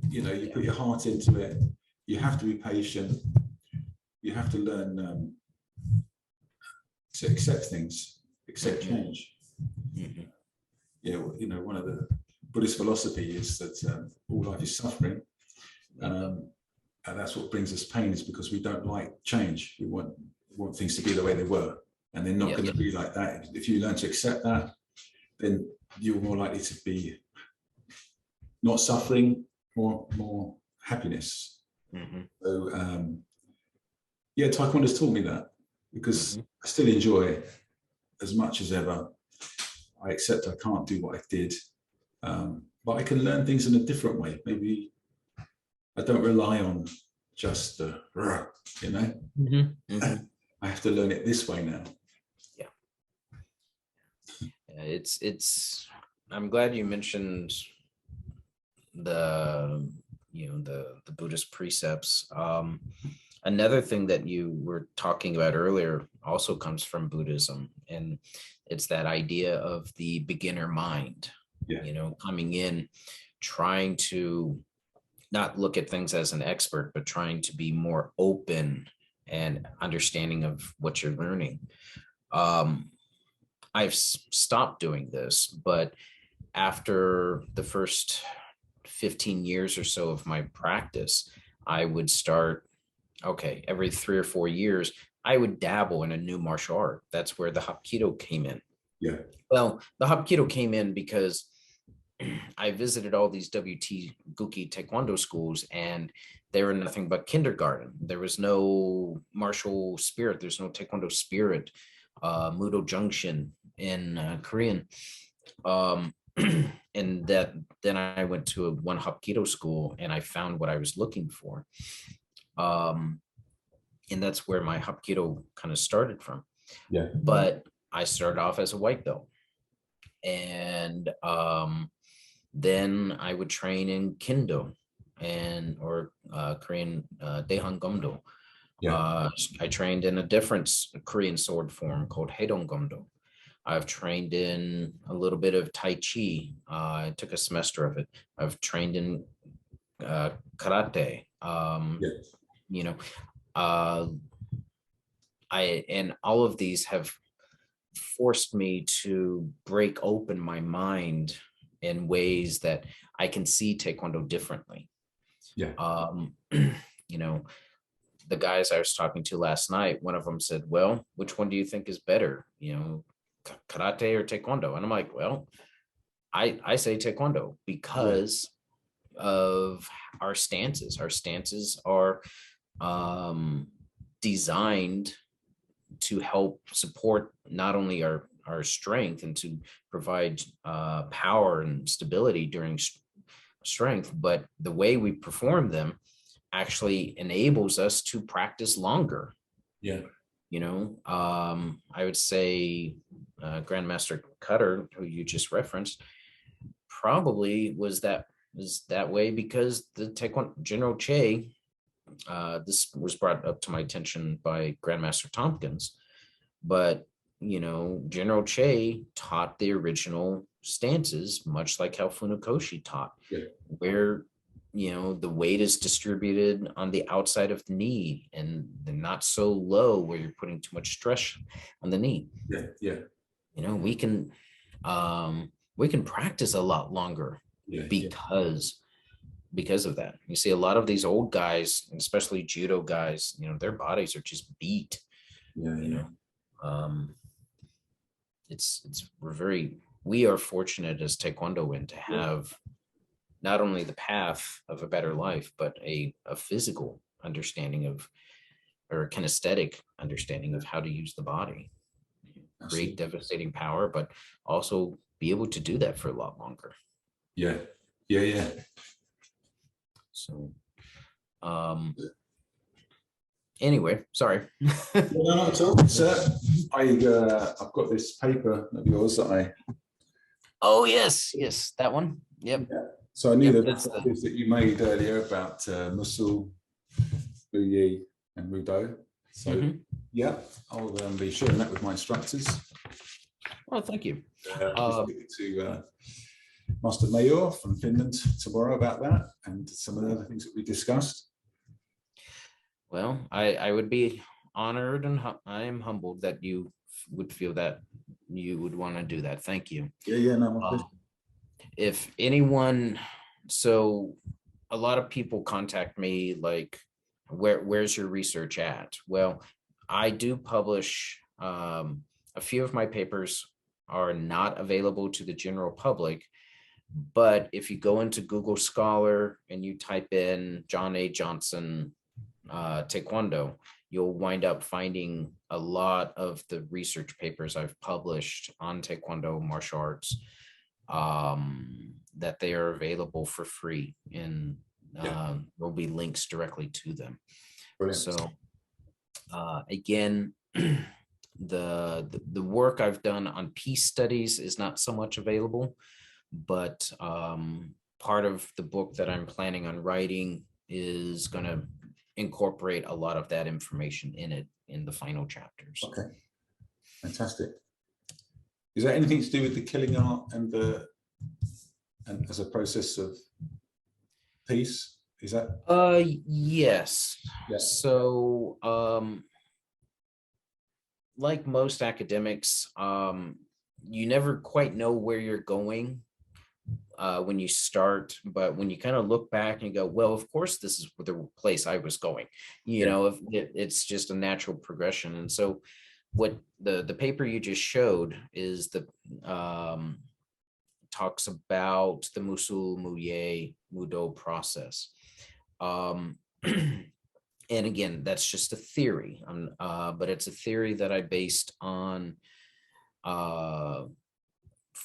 You know, you put your heart into it. You have to be patient. You have to learn to accept things, accept change. You know, one of the Buddhist philosophy is that all life is suffering, and that's what brings us pain, is because we don't like change. We want things to be the way they were, and they're not going to be like that. If you learn to accept that, then you're more likely to be not suffering, more happiness. So Taekwondo's taught me that, because I still enjoy as much as ever. I accept I can't do what I did, but I can learn things in a different way. Maybe I don't rely on just you know. I have to learn it this way now. It's I'm glad you mentioned the Buddhist precepts. Another thing that you were talking about earlier also comes from Buddhism, and it's that idea of the beginner mind. You know, coming in, trying to not look at things as an expert, but trying to be more open and understanding of what you're learning. I've stopped doing this, but after the first 15 years or so of my practice, I would start okay, every 3 or 4 years, I would dabble in a new martial art. That's where the Hapkido came in. Yeah. Well, the Hapkido came in because I visited all these WT Gukki Taekwondo schools, and they were nothing but kindergarten. There was no martial spirit. There's no Taekwondo spirit, Mudo Junction in Korean. And then I went to one Hapkido school, and I found what I was looking for. And that's where my Hapkido kind of started from. Yeah. But I started off as a white belt. And then I would train in Kendo or Korean Daehang Gomdo. Yeah. I trained in a different Korean sword form called Haedong Gomdo. I've trained in a little bit of Tai Chi. I took a semester of it. I've trained in karate. You know, and all of these have forced me to break open my mind in ways that I can see Taekwondo differently. Yeah. You know, the guys I was talking to last night, one of them said, well, which one do you think is better? You know, karate or Taekwondo? And I'm like, well, I say Taekwondo because of our stances. Our stances are designed to help support not only our strength and to provide power and stability during strength, but the way we perform them actually enables us to practice longer. Yeah. You know, I would say Grandmaster Cutter, who you just referenced, probably was that way because the Taekwondo General Che, this was brought up to my attention by Grandmaster Tompkins, but you know, General Che taught the original stances, much like how Funakoshi taught, where you know the weight is distributed on the outside of the knee and not so low where you're putting too much stress on the knee. You know, we can practice a lot longer because of that. You see a lot of these old guys, especially judo guys, you know, their bodies are just beat. You know, we are fortunate as Taekwondoan to have not only the path of a better life, but a physical understanding of, or a kinesthetic understanding of how to use the body, create devastating power, but also be able to do that for a lot longer. Yeah. So, anyway, sorry. No, not at all. So I've got this paper of yours that Oh yes, that one. Yep. Yeah. So I knew that you made earlier about Musul, Buyi, and Rudo. So yeah, I'll be sharing that with my instructors. Well, thank you. To Master Mayor from Finland tomorrow about that and some of the other things that we discussed. Well, I would be honored and I am humbled that you would feel that you would want to do that. Thank you. No, if anyone, so a lot of people contact me like, where's your research at? Well, I do publish, a few of my papers are not available to the general public, but if you go into Google Scholar and you type in John A. Johnson Taekwondo, you'll wind up finding a lot of the research papers I've published on Taekwondo martial arts, that they are available for free, and there'll be links directly to them. Brilliant. So again, the work I've done on peace studies is not so much available, but part of the book that I'm planning on writing is going to incorporate a lot of that information in it in the final chapters. Okay, fantastic. Is that anything to do with the killing art and as a process of peace? Is that? Yes. So like most academics, you never quite know where you're going when you start, but when you kind of look back and you go, well, of course, this is the place I was going, you know, if it's just a natural progression. And so what the paper you just showed is the talks about the Musul Muye Mudo process. And again, that's just a theory, but it's a theory that I based on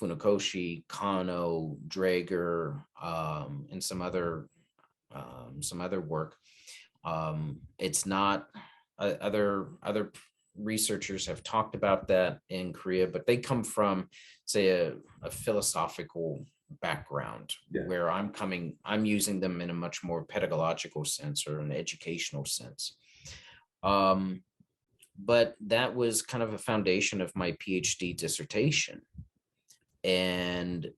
Funakoshi, Kano, Draeger, and some other work. It's not other researchers have talked about that in Korea, but they come from, say, a philosophical background where I'm using them in a much more pedagogical sense or an educational sense. But that was kind of a foundation of my PhD dissertation. And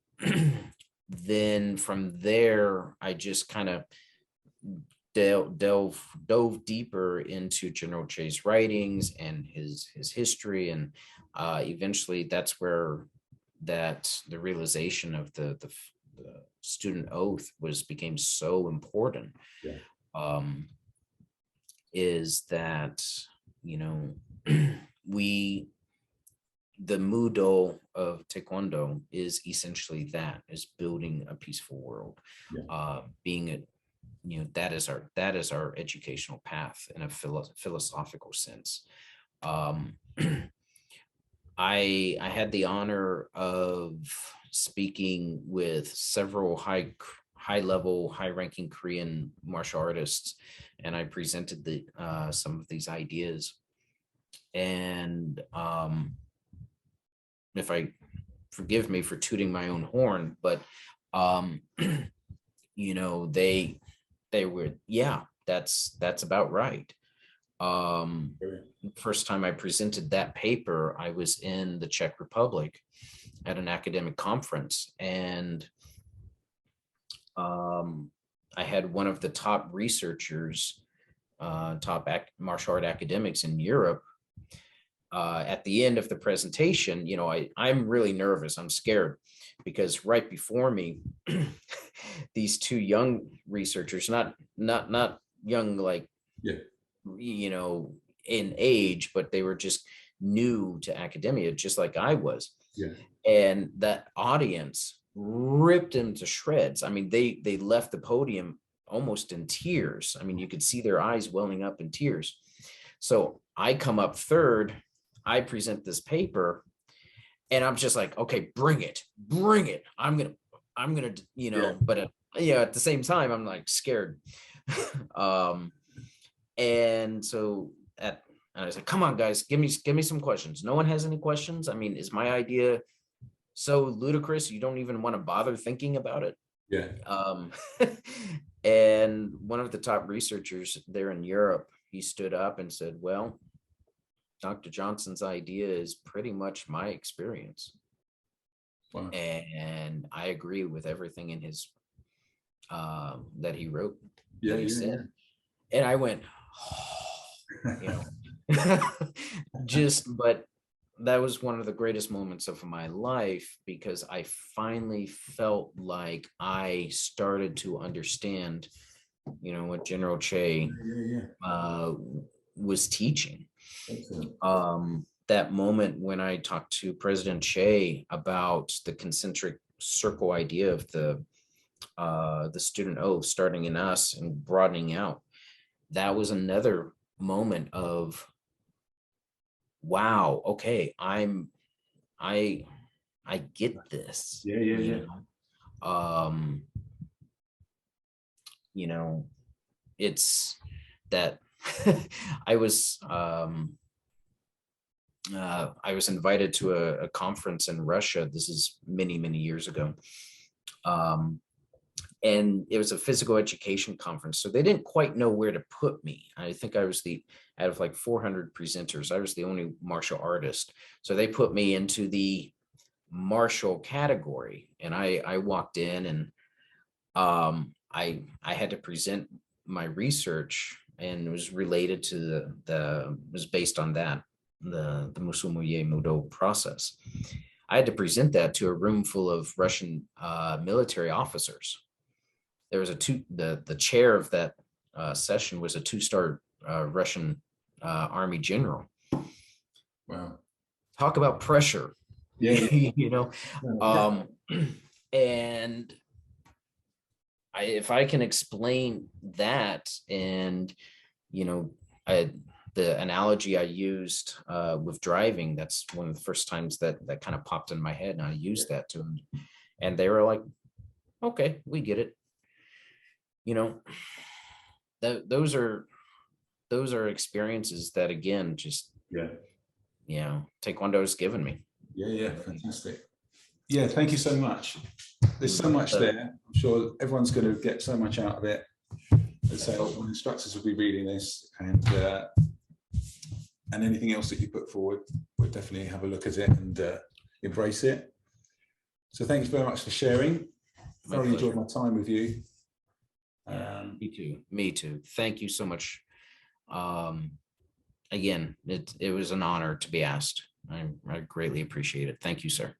then from there, I just kind of dove deeper into General Che's writings and his history. And eventually that's where the realization of the student oath became so important. Is that, you know, the Mudo of Taekwondo is essentially is building a peaceful world, being a, you know, that is our educational path in a philosophical sense. I had the honor of speaking with several high-level, high-ranking Korean martial artists, and I presented some of these ideas. And if I forgive me for tooting my own horn, but you know, they were, that's about right. First time I presented that paper, I was in the Czech Republic at an academic conference, and I had one of the top researchers, top martial art academics in Europe. At the end of the presentation, you know, I'm really nervous. I'm scared because right before me, these two young researchers, not young like, you know, in age, but they were just new to academia, just like I was. And that audience ripped them to shreds. I mean, they left the podium almost in tears. I mean, you could see their eyes welling up in tears. So I come up third, I present this paper, and I'm just like, okay, bring it. I'm gonna, you know, but at the same time, I'm like scared. And so I was like, come on, guys, give me some questions. No one has any questions. I mean, is my idea so ludicrous you don't even want to bother thinking about it? And one of the top researchers there in Europe, he stood up and said, well, Dr. Johnson's idea is pretty much my experience. Wow. And I agree with everything in his that he wrote. Said. And I went, oh, you know, but that was one of the greatest moments of my life, because I finally felt like I started to understand, you know, what General Che was teaching. That moment when I talked to President Che about the concentric circle idea of the student oath, starting in us and broadening out, that was another moment of, wow, okay, I get this. You know, it's that I was invited to a conference in Russia. This is many years ago. And it was a physical education conference. So they didn't quite know where to put me. I think I was out of like 400 presenters, I was the only martial artist. So they put me into the martial category. And I walked in, and I had to present my research, and it was related to was based on that, the Musul Muye Mudo process. I had to present that to a room full of Russian military officers. There was the chair of that session was a 2-star Russian army general. Wow. Talk about pressure. Yeah. You know, and if I can explain that, and you know, the analogy I used with driving, that's one of the first times that kind of popped in my head, and I used that to them, and they were like, okay, we get it. You know, those are experiences that, again, just, you know, Taekwondo has given me. Yeah, fantastic. Yeah, thank you so much. There's so much there. I'm sure everyone's going to get so much out of it. So my instructors will be reading this, and anything else that you put forward, we'll definitely have a look at it and embrace it. So thank you very much for sharing. I really enjoyed my time with you. Me too. Thank you so much. Again, it was an honor to be asked. I greatly appreciate it. Thank you, sir.